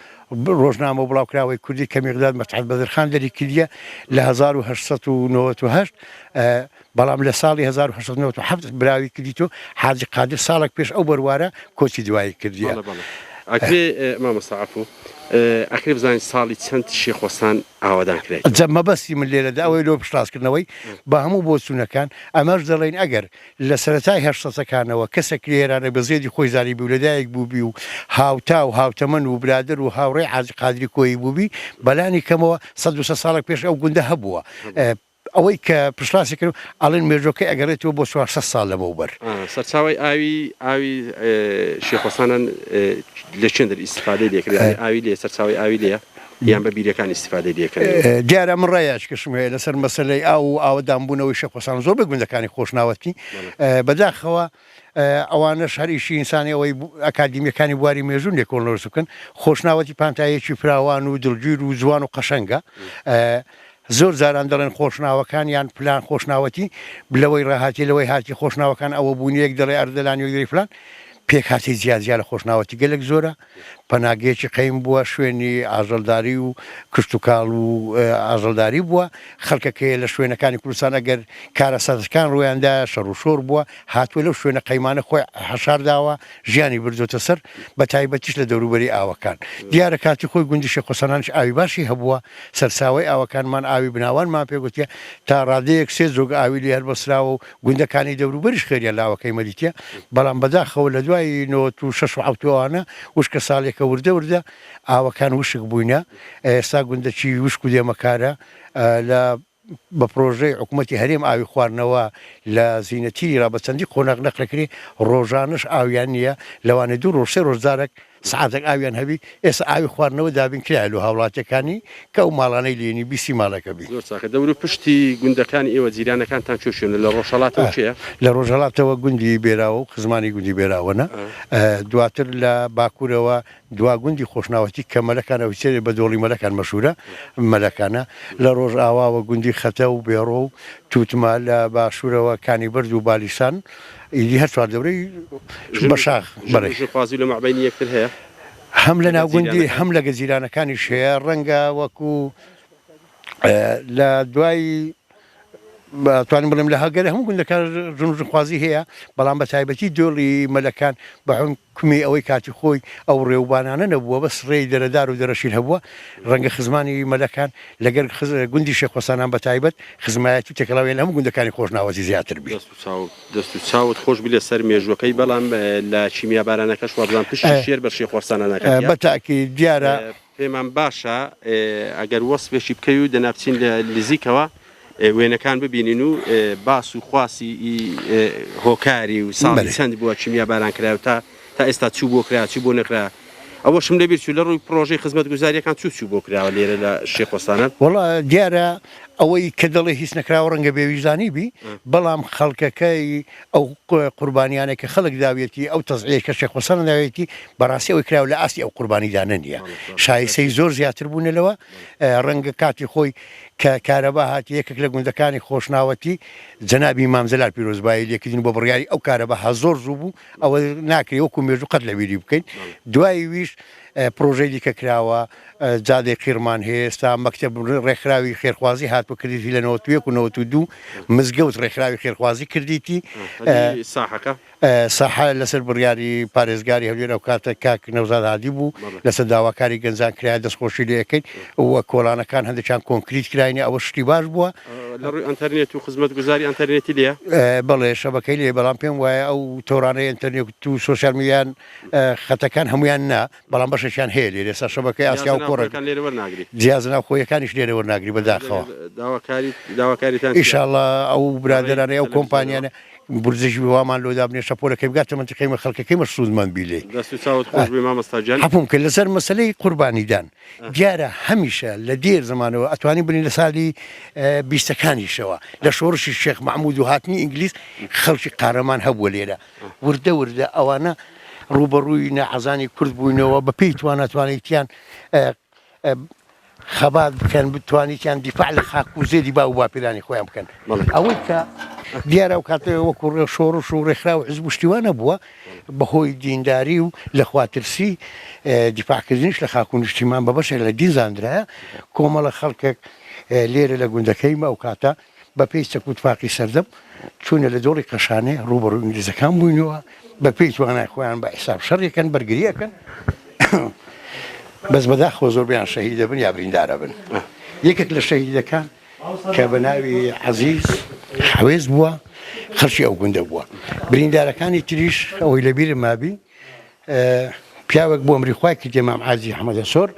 ڕۆژنامە و بڵاوکراوەی کوردی کە میقداد مەسعود بەدرخان دەری کردیە لە 1998 بەڵام لە ساڵی 1997 براوی کردیتۆ حاجی قادر ساڵێک پێش ئەو بەروارە کۆچی دوایی کردیە ئەکرێ مامۆستا عەفو ئەکرێ بزانین ساڵی چەند شێخۆسان ئاوادان کرێت مەبەستی من لێرەدا ئەوەی لۆ پشتڕاستکردنەوەی بە هەموو بۆچوونەکان ئەمەش دەڵێن ئەگەر لە سەرەتای هەشتەکانەوە کەسێک لێرانە بە زێدی خۆی زاری بوو لەدایک بووبی و هاوتا و هاوتەمەن و برادر و هاوڕێی حاجی قادری کۆیی بووبی بەلانی کەمەوە 100 ساڵێک پێش ئەو گوندە هەبووە ئەوەی کە پشتڕاستی کرد ئاڵێن مێژۆکەی ئەگەڕێتەوە بۆ 400 ساڵ لەمەوبەر سەرچاوی ئاوی شێخۆسانان لە چێندر ئیسفادەی لێکرد ئاوی لێ سەرچاوی ئاوی لێە یان بە بیرەکان استیفادە لێکەن. دیارە من ڕایەکەشم هەیە لەسەر مەسلەی ئاوەدانبوونەوەی شەخۆسانزۆر بە گوندەکانی خۆشناوەتی بەداخەوە ئەوانەش هەریشی ئینسانی ئەوەی ئەکادیمیەکانی بواری مێژوون لێکۆڵنەوەس بکەن خۆشناوەتی پانتایەکی فراوان و دڵگیر و جوان و قەشەنگە زۆر زاران دەڵێن خۆشناوەکان یان پلان خۆشناوەتی بلەوەی ڕاهاتی لەوەی هاتی خۆشناوەکان ئەوە بوونیەک دەڵێ ئەردەلانی و فلان پێک هاتی زیاد لە خۆشناوەتی گەلێک زۆرە پەناگەیەکی قەیم بووە شوێنی ئاژەڵداری و کشت و کاڵ و ئاژەڵداری بووە خەڵکەکەی لە شوێنەکانی کوردستان ئەگەر کارە سازەکان ڕوویاندا شەڕ و شۆر بووە هاتووە لەو شوێنە قەیمانە خۆی هەشارداوە ژیانی بردوتە سەر بە تایبەتیش لە دەوروبەری ئاوەکان دیارە کاتی خۆی گوندی شێخۆسەنانش ئاوی باشی هەبووە سەرساوی ئاوەکانمان ئاوی بناوانمان پێگوتیە تا ڕادەیەک سێ زۆگ ئاوی لێ هەربەسراوە و گوندەکانی دەوروبەریش خێریان لاوەکەی مەلیتە بەڵام بەداخەوە لە دوای 96 ئەوانە وشکە ساڵێکە وردە ئاوەکان وشک بووینە ئێستا گوندەکی وشک و دێمەکارە لە بە پرۆژەی حکوومەتی هەرێم ئاوی خواردنەوە لە زیینەتیری رابەچەندی قۆناغ نەقلەکری ڕۆژانش ئاویان نییە لەوانێ دوو ڕۆژ سێ ڕۆژدارێک سعاتێک ئاویان هەبی ئێستا ئاوی خواردنەوە دابین کرایل و هاوڵاتەکانی کە و ماڵانەی لێنی بیسی ماڵەکە بی زۆر چاکە دەور و پشتی گوندەکانی ئێوە جیرانەکانتان چۆ شوێنە لە ڕۆژهەڵاتەوە چییە؟ لە ڕۆژهەڵاتەوە گوندی بێراوە و خزمانی گوندی بێراوەنە دواتر لە باکوورەوە دوا گوندی خۆشناوەتی کە مەلەکانەوە سێ بە دۆڵی مەلەکان مەشهورە مەلەکانە لە ڕۆژ ئاواوە گوندی خەتە و بێڕۆ و تووتما لە باشوورەوە کانی بەرد و بالیسان ئیدی هەر چوار دەورەی بەشاخ بەڕێخوازی لە مەعبەینی یەکتر هەیە هەم لە ناوگوندی هەم لە گەزیرانەکانی شەیە ڕەنگە وەکو لە دوای توانین بڵێم لە هەگەر هەموو گوندەکان ژنخوازی هەیە بەڵام بە تایبەتی دۆڵی مەلەکان بە حکمی ئەوەی کاتی خۆی ئەو ڕێوبانانە نەبووە بەس ڕێی دەرەدار و دەرەشیر هەبووە ڕەنگە خزمانی مەلەکان لەگەر گوندی شێخۆسانان بە تایبەت خزمایەتی و تێکەڵاویان هەموو گوندەکانی خۆشناوەتی زیاتر بێت دەست و چاوت خۆش بی لە سەر مێژوەکەی بەڵام لە چیمیا بارانەکەش وابزان پشتی شێر بە شێخۆسانانەکە بەتاکی دیارە پێمان باشە ئەگەر وەسفێکی بکەی و دەنابچین لە نزیکەوە وێنەکان ببینین و باس و خواسی هۆکاری و ساڵی چەند بووە چیمیا باران کرا و تا ئێستا چوو بۆ کرا چی بۆ نەکرا ئەوەشم لەبیر چوو لە ڕووی پرۆژەی خزمەت گوزاریەکان چوو بۆ کراوە لێرە لە شێخۆستانە وەڵا دیارە ئەوەی کە دەڵێ هیچ نەکراوە ڕەنگە بێویژانی بی بەڵام خەڵکەکەی ئەو قوربانیانێک کە خەڵک داوێتی ئەو تەزعیە کە شێخۆسەن داوێتی بەڕاستی ئەوەی کراوە لە ئاستی ئەو قوربانیدانە نییە شایستەی زۆر زیاتر بوونەوە ڕەنگە کاتی خۆی کە کارەبا هاتی یەکێک لە گوندەکانی خۆشناوەتی جەنابی مامزەلار پیرۆزبایی لێکردین بۆ بڕیاری ئەو کارەبا زۆر زوو بوو ئەوە ناکرێت وەکو مێژوو قەت لە بیری بکەین دوای ویش پرۆژەی دیکە کراوە جادێ قیرمان هەیە ئێستا مەکتەب ڕێکخراوی خێرخوازی هاتووە کردیتی لە 91 و 92 مزگەوت ڕێکخراوی خێرخوازی کردیتی ساحەکە ساحە لەسەر بڕیاری پارێزگاری هەولێر ئەو کاتە کاک نەوزاد هادی بوو لەسەر داواکاری گەنجان کرای دەستخۆشی لەکەین وە کۆڵانەکان هەندێکیان کۆنکریت کراینی ئەوە شتی باش بووە لە ڕووی ئەنتەرنێت و خزمەت گوزاری ئەنتەرنێتی لێە بەڵێ شەبەکەی لێ بەڵام پێم وایە ئەو تۆرانەی ئەنتەرنێت و سۆسیال میدیان خەتەکان هەمویان نا بەڵام بەشێکیان هەیە لێرە ئێستا شەبەکەی ئاسیا و کۆڕەکان لێرە وەرناگری جیازە خۆیەکانیش لێرە وەرناگری بەداخەوە داواکاریتان ئیشاءالله ئەو برادرانەیە ئەو کۆمپانیانە برزشی وامان لۆدا بنێ شەپۆلەکەی بگاتە منتیقەی خەڵکەکەی مەسعودمان بیلێ حەپوم کرد لەسەر مەسەلەی قوربانیدان دیارە هەمیشە لە دێر زمانەوە ئەتوانی بنین لە ساڵی بیستەکانیشەوە لە شۆڕشی شێخ محمود و هاتنی ئینگلیز خەڵکی قارەمان هەبووە لێرە وردە ئەوانە ڕوبەڕووی نەحەزانی کورد بووینەوە بە پێی توانەتوانیتیان خەبات بکەن بتوانیتیان دیفاع لە خاک و زێدی با و باپیرانی خۆیان بکەن ئەوەی کە دیارە و کاتێ وەکو شۆڕش و ڕێکخرا و حزب و شتیوانە بووە بەهۆی دینداری و لە خواترسی دیفاعکردنیش لە خاک و نیشتیمان بە بەشێک لە دین زاندرایە کۆمەڵە خەڵکێک لێرە لە گوندەکەیمە ئەو کاتە بە پێی چەکوتفاقی سەردەم چوونە لە دۆڵی قەشانێ ڕوبەڕووی ئینگلیزەکان بووینەوە بە پێی توانای خۆیان بە حساب شەڕێکەکەن بەرگریەکەن بەس بەداخەوە زۆربیان شەهید دەبن یا بریندارە بن یەکێک لە شەهیدەکان کە بە ناوی عەزیز حەوێز بووە خەرشی ئەو گوندە بووە بریندارەکانی تریش ئەوەی لەبیرم مابی پیاوێک بۆ ئەمریخوای کردی مام عازی حەمەدە سۆر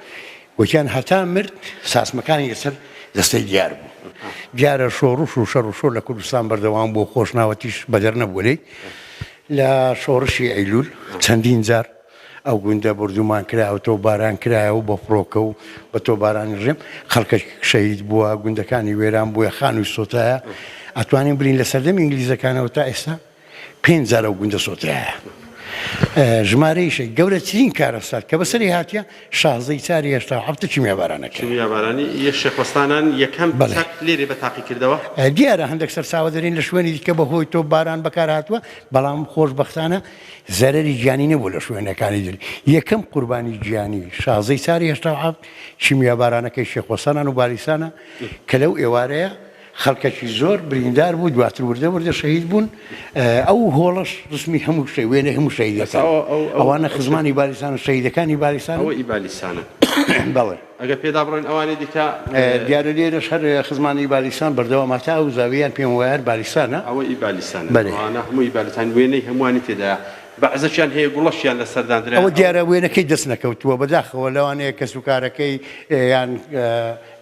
وەکیان هەتا مرد ساسمەکانی لەسەر دەستەی دیار بوو دیارە شۆڕش و شەڕ و شۆر لە کوردستان بەردەوام بۆ خۆشناوەتیش بەدەر نەبووەی لە شۆڕشی ئەیلول چەندین جار ئەو گوندە بردومان کرا و تۆ باران کرایە و بە فڕۆکە و بە تۆ بارانی ڕێم خەڵکە شەهید بووە گوندەکانی وێران بووە خانووی سۆتایە ئەتوانین برین لە سەردەمی ئینگلیزەکانەوە تا ئێستا 5,000 گوندە سۆتایە ژمارەیشە گەورەترین کارەسات کە بەسەری هاتیە 16 چاری هێشتا هەفتە چیمیابارانەکە چیمیابارانی یەک شێخوەستانان یەکەم چەک لێرێ بە تاقی کردەوە دیارە هەندێک سەرچاوە دەرین لە شوێنی دیکە بەهۆی تۆ باران بەکار هاتووە بەڵام خۆشبەختانە زەرەری گیانی نەبوو لە شوێنەکانی دل یەکەم قوربانی گیانی 16 چاری هێشتا چیمیابارانەکەی شێخوەستانان و باریسانە کە لەو ئێوارەیە خەڵکەکی زۆر بریندار بوو دواتر وردە شەهید بوون ئەو هۆڵەش ڕسمی هەموو شەی وێنە هەموو شەیدەکان ئەوانە خزمانی باریسان و شەیدەکانی باریسان ئەوە ئیبالیسانە بەڵێ ئەگەر پێدا بڕۆین ئەوانەی دیکە دیارە لێرەش هەر خزمانی باریسان بەردەوامەتا و زاویان پێم وایە باریسانە ئەوە ئیبالیسانە ئەوانە هەموو ئیبالیسان وێنەی هەمووانی تێدایە بەعزەکیان هەیە گوڵەشیان لە سەردانرا ئەوە دیارە وێنەکەی دەست نەکەوتووە بەداخەوە لەوانەیە کە سوکارەکەی یان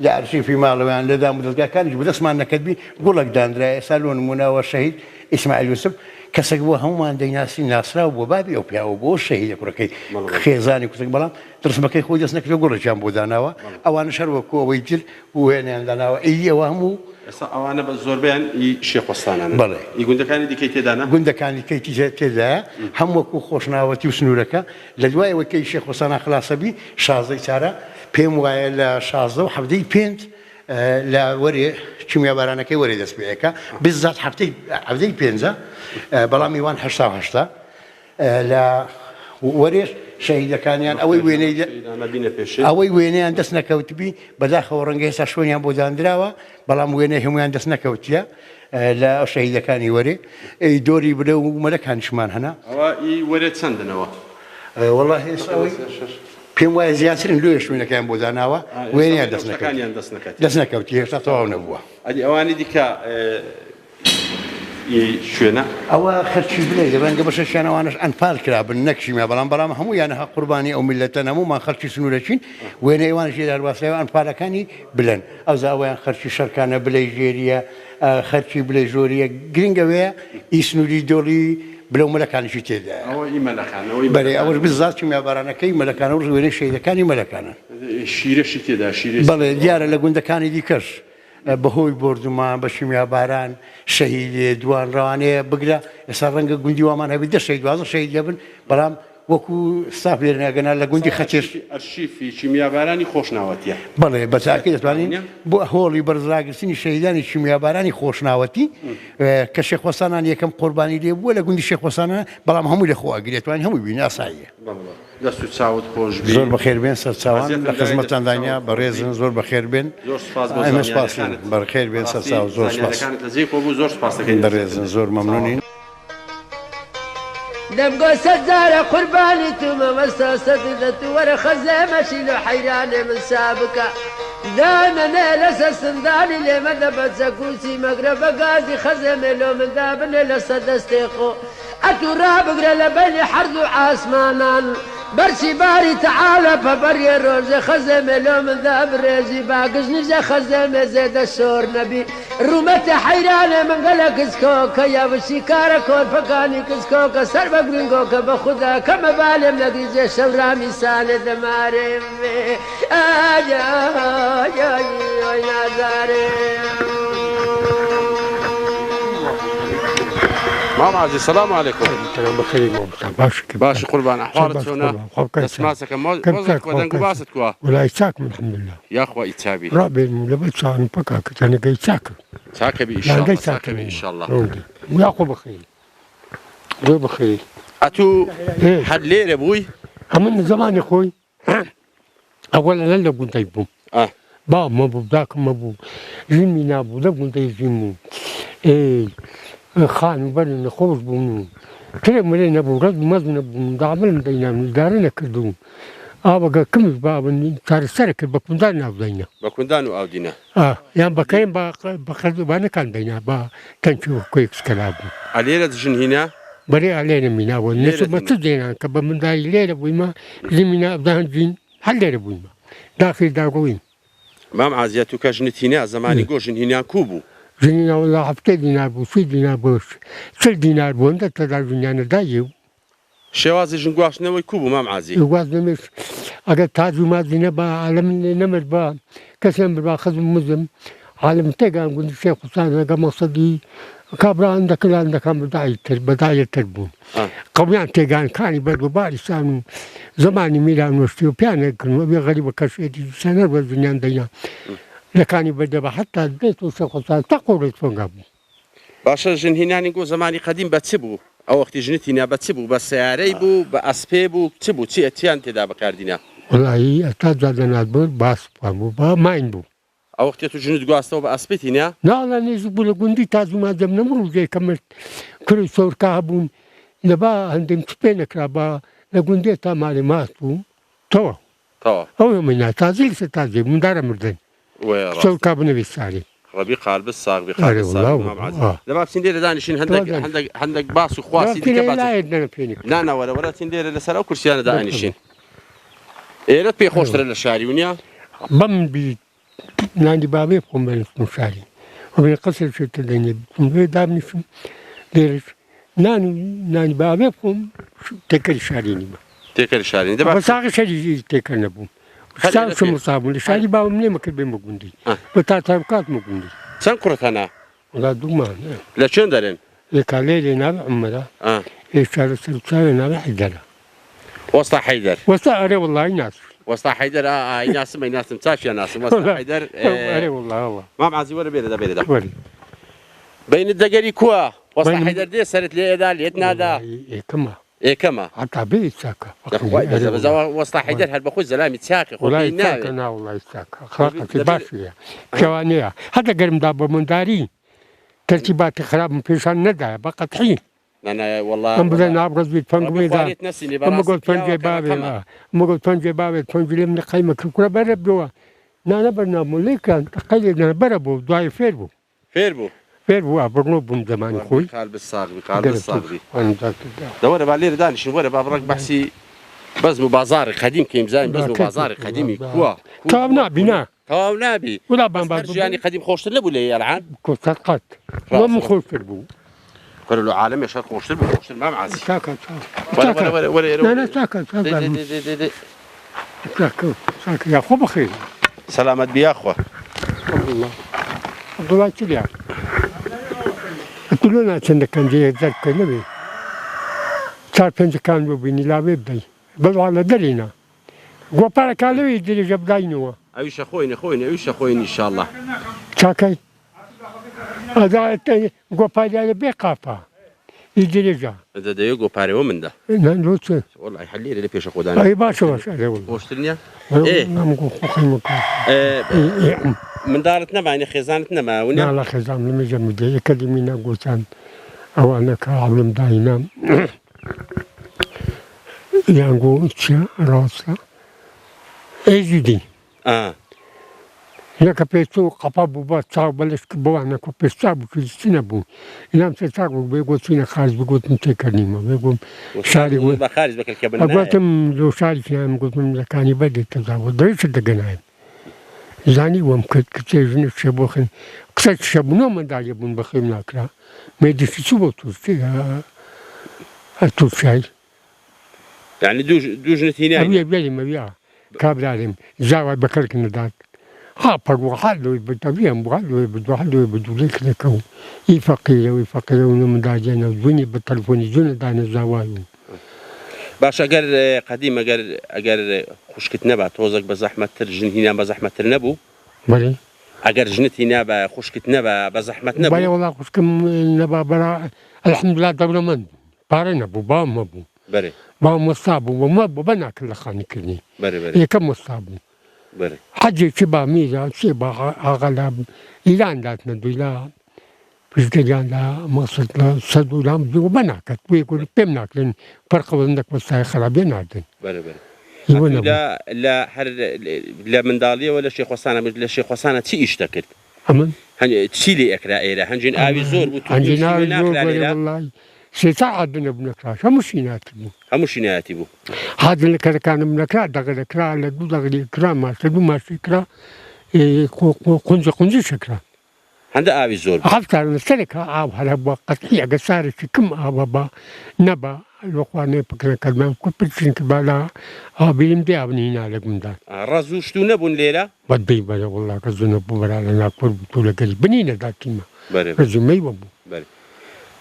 لە ئەرشیفی ماڵەوەیان لە دام و دەستگاکانیش بەدەستمان نەکردبی گوڵک دانرایە ئێستا لۆ نمونەوە شەهید ئیسماعیل یوسف کەسێک بووە هەمومان دەیناسی ناسرا و بۆ بابی ئەو پیاوە بۆ شەهیدە کوڕەکەی خێزانی کوچک بەڵام دڕسمەکەی خۆی دەست نەکرد گوڵەکیان بۆ داناوە ئەوانە شەر وەکو ئەوەی تر وێنیان داناوە ئەوە هەموو ئێستا ئەوانە بە زۆربیان شێخوەستانان بەڵێ گوندەکانی دیکەی تێدانا گوندەکانی کەیتی تێدایە هەموو وەکو خۆشناوەتی و سنوورەکە لە دوایەوە کەی شێخوەستانە خلاسەبی 16 چارە پێم وایە لە 16 و 5 لە وەرێ چیمیابارانەکەی وەرێ دەست پێەکە بزات هەفتەی 5 بەڵام میوان 8 لە وەرێش شەهیدەکانیان ئەوەی وێنەیان دەست نەکەوتبی بەداخەوە ڕەنگە ئێستا شوێنیان بۆ دانراوە بەڵام وێنەی هەمویان دەست نەکەوتیە لە شەهیدەکانی وەرێ دۆری برە و مەلەکانیشمان هەنا ئەوە وەرێ چەندنەوە وەڵا هێستا پێم وایە زیاترن لێ شوێنەکەیان بۆ داناوە وێنیان دەست نەکەوتی هێشتا تەواو نەبووە ئەوانی دیکە شوێنە ئەوە خەرچی بڵێ دەبەنگە بەشەشیانەوانش ئەنپال کرابن نەکشیمە بەڵام هەموویانە قوربانی ئەو میلەتە هەموومان خەرچی سنوورەچین وێنەیەوانشی دارواسەوە ئەنپالەکانی بلەن ئەو زاوایان خەرچی شەرکانە بلێ ژێریە خەرچی بلێ ژۆریە گرنگەوەیە ئیسنووری دۆڵی بلەو مەلەکانیشی تێدایە بەێ ئەوەش بزات چیمیابارانەکەی مەلەکانە و وێنەی شەیدەکانی مەلەکانە شیرەشی تێدا بەڵێ دیارە لە گوندەکانی دیکەش بەهۆی بردومان بە شیمیاباران شەهیدێ دوان ڕوانەیە بگرە ئێستا ڕەنگە گوندی وامان هەبێت 10 شەهید لێبن بەڵام وەکو ساف لێرناگەنا لە گوندی خەتێش ئەرشیفی چیمیابارانی خۆشناوەتیە بەڵێ بەچاکی دەتوانین بۆ هۆڵی بەرزراگرتنی شەهیدانی چیمیابارانی خۆشناوەتی کە شێخوەستانان یەکەم قوربانی لێ بووە لە گوندی شێخوەستانە بەڵام هەموو لە خۆگرێتوانین هەمووی بینی ئاساییە دەست و چاوت خۆش زۆر بەخێربێن سەرچاوان لە خزمەتاندانیا بەڕێزن زۆر بەخێربێن ئەمە سپاسین بەخێربێن سەرچاو زۆر سپاس بەڕێزن زۆر مەمنونین دمقو سجارة قرباني توما مستوسطة ورا خزة ماشي له حيراني من سابقة دانا نيلس السنداني لما دبت سكوسي مقرب قازي خزة ملو من دابني لصدستيقو أتورا بقرا لبني حرد عاسمانان برشي باري تعالى فبري الروز خزة ملو من ذاب ريزي باقش نجا خزة مزيد الشور نبي رومت حيرانة من قلق كسكوكا يا وشيكارا كون فكاني كسكوكا سر بقرنقوكا بخدا كما بالم نقيزي شورامي سالة دماري آجا يا نازاري مام عزيز السلام عليكم بخير باش قربان احوالك هنا اسماسك موزك ودنك باست كوا ولا يساكم الحمد لله يا اخوة يتابي رابي لبس عن بكا كان جاي ساكم ساكبي ان شاء الله ساكبي ان شاء الله ويا اخو بخير زور بخير اتو حد لير ابوي من زمان يا اخوي اولا لا كنت يبوم با ما بو ذاك ما بو جيمي ابو ذاك كنت يجيمو ايه خان برن خوش بوم كل مرينا ابو رد مزن ابو دعمل دينا دارنا كردون بقى كم باب صار سرك بكوندان اودينا بكوندان اودينا يعني بكاين بخذ بانا كان دينا با كان شوف كويس كلام علينا جن هنا بري علينا منا والناس ما تدينا كب من داي ليله بويما لمنا بدان جين هل ليله بويما داخل داروين ما معزياتو كجنت هنا زماني جو جن هنا كوبو جنينا والله حفتي دينار بو 3 دينار بوش 3 دينار بو انت تدار جنيانا دايو شێوازی ژنگواشتنەوەی کوو بوو مام عازی واز نەمێش ئەگەر تاج و مازی نەبا عالم نەمرد بە کەسێن ببا خەزم مزم عالم تێگان گوندی شێخ حوسان لەگە مەقسەدی کابراان دەکەلان بەدایەتر بوون قەومیان تێگانکانی بەر بە باریسان و زمانی میران وشتی و پیانەکردنەوە بێ غەریبە کەشێتی سەنەر بە دنیان دەینا لەکانی بەردەبە حتا دێت و شێخ حوسان تا قۆڕێت فۆنگا بوو باشە ژنهینانی گۆ زمانی قەدیم بە چ بوو ئەو وەختی ژنتینا بە چ بوو بە سیارەی بوو بە ئەسپێ بوو چ بوو چی ئەتیان تێدا بەکاردینا وڵایی ئەتا جادەنات بوو باس بوو بە ماین بوو ئەو وەختێت و ژنت گواستەوە بە ئەسپێتینا ناڵە نێژ بوو لە گوندی تازماجەم نەمڕوژێ کە مرد کڕی سۆرکا هەبوون لەبا هەندێم چ پێ نەکرا بە لە گوندێ تا ماڵێ ماست بوو تەوە ئەو هەمەینا تازی لەسەر تازێ مندارە مردن سۆرکا بنەوێت ساری ڕەبی قالب ساغ بێ قالب ساغ دەبا بچین لێرە دانیشین هەندێک باس و خواسی دیکە نانا وەرە چین لێرە لەسەر ئەو کورسیانە دانیشین ئێرەت پێی خۆشترە لە شاری ونیا بەم بی نانی بابێ بخۆم بەنووسم شاری وبێ قەسەر شێتە دەنێ بێ دابنیشم لێرەش نانی بابێ بخۆم تێکەری شاری نیمە تێکەری شاری بە ساغی شەری تێکەر نەبووم شم صابون لشاری باوم نمیکرد بهم گوندی و تا تابکات مگوندی چند کوڕەت هەنا وڵا دوومان لە چێن دەرێن لێکالێ لێ ناوی عومەرە ئێشارە سەرچاوێ ناوی حەیدەرە وەستا حەیدەر وەستا ئەرێ وەڵڵی ناس وەستا حەیدەر ناسم ناسم چاچیان ناسم وەستا حەیدەر ئەرێ وەڵڵا مام عازی وەرە بێرە دەبێرە بینت دەگەری کووە وەستا حەیدەر دێ سەرت لێ ئێدا لێت نادا ئێکەمە ئێکەمە هەتا بێ چاکە وەستا حەیدەر هەر بەخۆی زەلامی چاکە وڵای چاکە ناوڵای چاکە خەڵقەتی باشیە کێوانەیە هەتا گەرمدا بە منداری تەرتیباتی خراپم پێشان نەدایە بە قەتعی ئەم بڵێ نابڕز بیت پەنگمێدا ئەمەگوت پەنجێ باوێ ئەمەگوت پەنجێ باوێت پەنج لێم نەقەیمە کورە بەرە بووە نانە بەرنامۆلێکان تەقەیلێ بەرە بوو دوای فێر بوو فێر بوو فێر بووە بڕنۆ بووم زمانی خۆی دەوەرە با لێرە دانیشن وەرە با بڕک بەحسی بەزم و بازاری قەدیم کە ئیمزانین بەزم و بازاری قەدیمی کووە تاو نابینا تەواو نابی ولا بەمبار ژیانی قەدیم خۆشتر نەبوو لە ئێران کۆتات قەت وەم خۆشتر بوو وەرە لە عالەمی شەر خۆشتر بوو خۆشتر مام عازی چاکە وەرە چاکە یا خۆ بەخێر سەلامەت بیاخوا عەبدوڵای چ لێ تولۆ ناچەندە کەنجەیە دەرکە نەبێ چار پێنجەکان ببینی لاوێ بدەی بەڵوا لە دەرێنا گۆپارەکان لەوێ درێژە بداینەوە ئەویشە خۆینە خۆینە ئەویشە خۆین ئینشاءڵڵا چاکەی ئەدایەتە گۆپاریانە بێ قاپا هی درێژە دەدەوێت گۆپارەوە مندا لۆ چێ وەڵای هەلێرە لە پێشە خۆدان ئەی باشە باش خۆشتر نییە خۆخەیمەکە منداڵت نەمانێ خێزانت نەماونە ناڵە خێزان لەمەژە مدە یەکەلی مینە گۆچان ئەوانە کە هەڵم داینە یانگۆ چە ڕاستە ئێزیدی یەکە پێچ و قەپا بوو بە چاو بەلشک بەوانە کۆ پێشتا بوو کردچی نەبوو ئینام چێ چاک بوو بێ گۆچینە خارج بگوتم تێکردنیمە بێگوم شاری ئەگوتم لۆ شاری فیان گوتم لەکانی بەدێت تەزاوە دەوێت دەگەنایم زانی وەم کرد کە چێژنە شێ بۆخن قسە شەبوونەوە منداڵیە بوون بەخێم ناکرا مێدیشی چوو بۆ تووشتی تووشایی یعنی دوو ژنت هینایی بێمەویە کابرارێم زاوای بەکەرک نەدات ها پەروە حالۆی بەتەویەم وڵۆی بدو حالۆی بدوڵی کرێکە و ئی فەقیرەوەی فەقیرەوە منداجێنە دوێنی بە تەلفۆنی جوونەدانە زاوای و باش ئەگەر قەدیم ئەگەر خوشکت نەبات تۆزێک بە زەحمەتتر ژن هینان بە زەحمەتتر نەبوو بەڵێ ئەگەر ژنت هینا بە خوشکت نەبە بە زەحمەت نەبوو بەڵێ وەڵا خوشکم نەبا بەرا ئەلحەمدولیلا دەوڵەمەند پارە نەبوو باوم مەبوو بەرێ باوم وەستا بوو وەمە بۆ بە ناکرد لە خانیکردنی یەکەم وەستا بوو حەجێکی با میرا چێ بە ئاغالا ئیران داتنە دویلا پشتگیان لە مەقسەد لە سەد وڵام بوو بە ناکات بووی گوت پێم ناکرێن پەرقەوەندەك وەستای خراپێ نادن لە هەر لە منداڵیەوە لە شێخوەسانە لە شێخوەسانە چی ئیش دەکرد ئەمن چی لێ ئەکرا ئێرە هەنجین ئاوی زۆر بوو وڵی سێتا عادنە بنەکراش هەمووشی ناتبوو هەمووشی نایەتی بوو حادن لە کەرەکانم نەکرا دەغەرەکرا لە دوو دەغلی کرا ماش لە دوو ماشی کرا قونجە شەکرا هەندە ئاوی زۆر هەفتار لەسەرێکە ئاو هەرە بووە قەتعی ئەگە سارێکی کم ئاوە بە نەبە الوقواني بكنا كلمة كل بتشين كبالا بيلم دي أبنينا لقمدان ڕز و شتو نەبوون لێرە بدي بلا والله رزونا بورا لنا كل بطولة قال بنينا داكيما بەرێ رزومي وابو بەرێ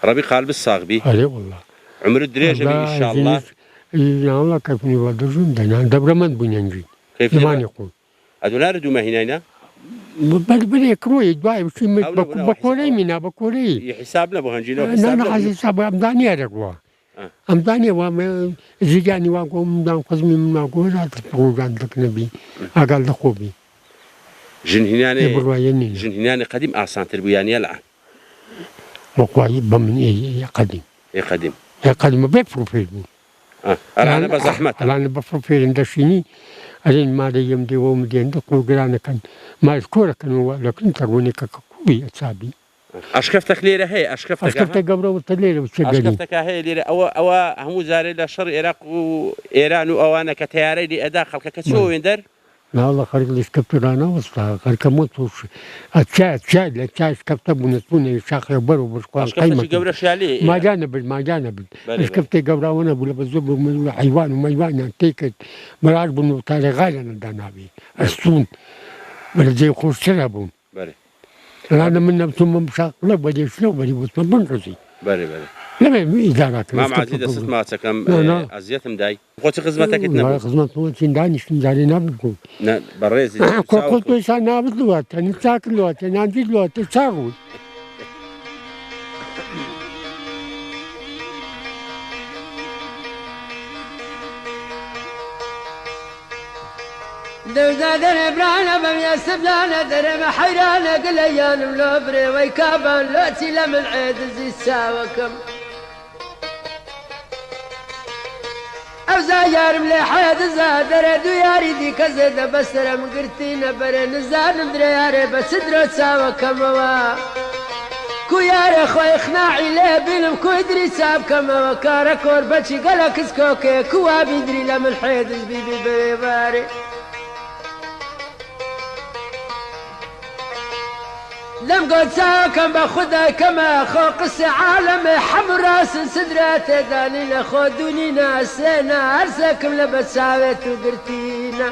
ڕەبی قالب الساغبی عليه والله عمر درێژە إن شاء الله يا الله كيف نودرجون دنا دبرمن بنينجي كيف ما يقول أدونا ردو ما هنا بل كروي دواي وشي بقولي منا بقولي حسابنا بهنجينا أنا حساب أمداني أرقوا أمداني وام زيجاني واقوم أمدان قزمي من واقوم لا تقول عندك نبي أقل خوبي جنهناني قديم أحسن تربياني الآن وقواي بمن إيه قديم قديم قديم بفروفيل الآن بزحمة الآن بفروفيل دشيني ألين ما دي يمدي ومدين تقول قرانا كان ما يذكرك كانوا لكن تروني ككوبي أتسابي أشكفتك ليرة هي أشكفتك قبل وتليرة وتشجعني أشكفتك هي ليرة أو هم زاري لشر العراق وإيران وأوانا كتياري لأداخل كتشو يندر لا والله خارج اللي شكبت رانا وسطها خارج كموت وش أتشاهد شكبت بنسوني شاخ يبرو برشقان قيمة أشكفتك قبل شالي ما جانب شكبت قبل وانا بقول بزوب حيوان وما يوان تيكت مرار بنو تاري غاينا دانابي السون بلدي خوش شربون أنا من ثم مشاق لا بدي شلو بدي بس ما بنرزي بله لما إدارات ما معزيد أسس ما تكلم أزيتم داي قلت خدمتك تنبو خدمت ما تنداني شنداني نابلكم بريزي قلت إيش أنا نابلوات أنا ساكلوات أنا عندي لوات تساقول دوزادر برانا بميا سبلانا درم حيرانا قليان ملوبري ويكابان لوتي لمن عيد زي ساوكم أوزايار مليحاد زادر دوياري دي كزد بسر مقرتين بري نزار مدرياري بسدرو ساوكم كوياري خوي خناعي ليه بيلم كويدري سابكم وكارا كوربتشي قلا كسكوكي كوا بيدري لمن حيد بيبي بريباري لم قد ساكن بخدا كما خو قص عالم حمر راس سدرات داني لخو دوني ناسنا ارسكم لبساوت وقرتينا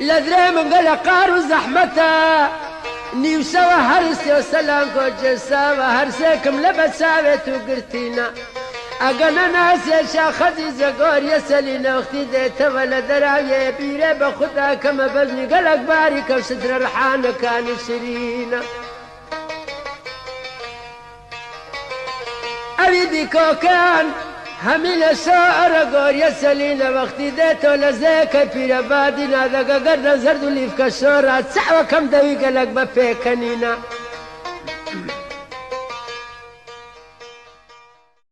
لدري من قلقار وزحمتا نيو سوا هرسي وسلام كوجه سوا هرسكم لبساوت وقرتينا أقنا ناس شاخذي زقور يسلينا واختي ديت ولا دراية بيرة بخدا كما بزني قلق باري كم صدر رحانة كان يشرينا أبيدي كوكان هميل شاعر قور يسلينا واختي ديت ولا زيك بيرة بادينا ذا قرنا زردو اللي في كشورات سعوة كم دوي قلق بفيكنينا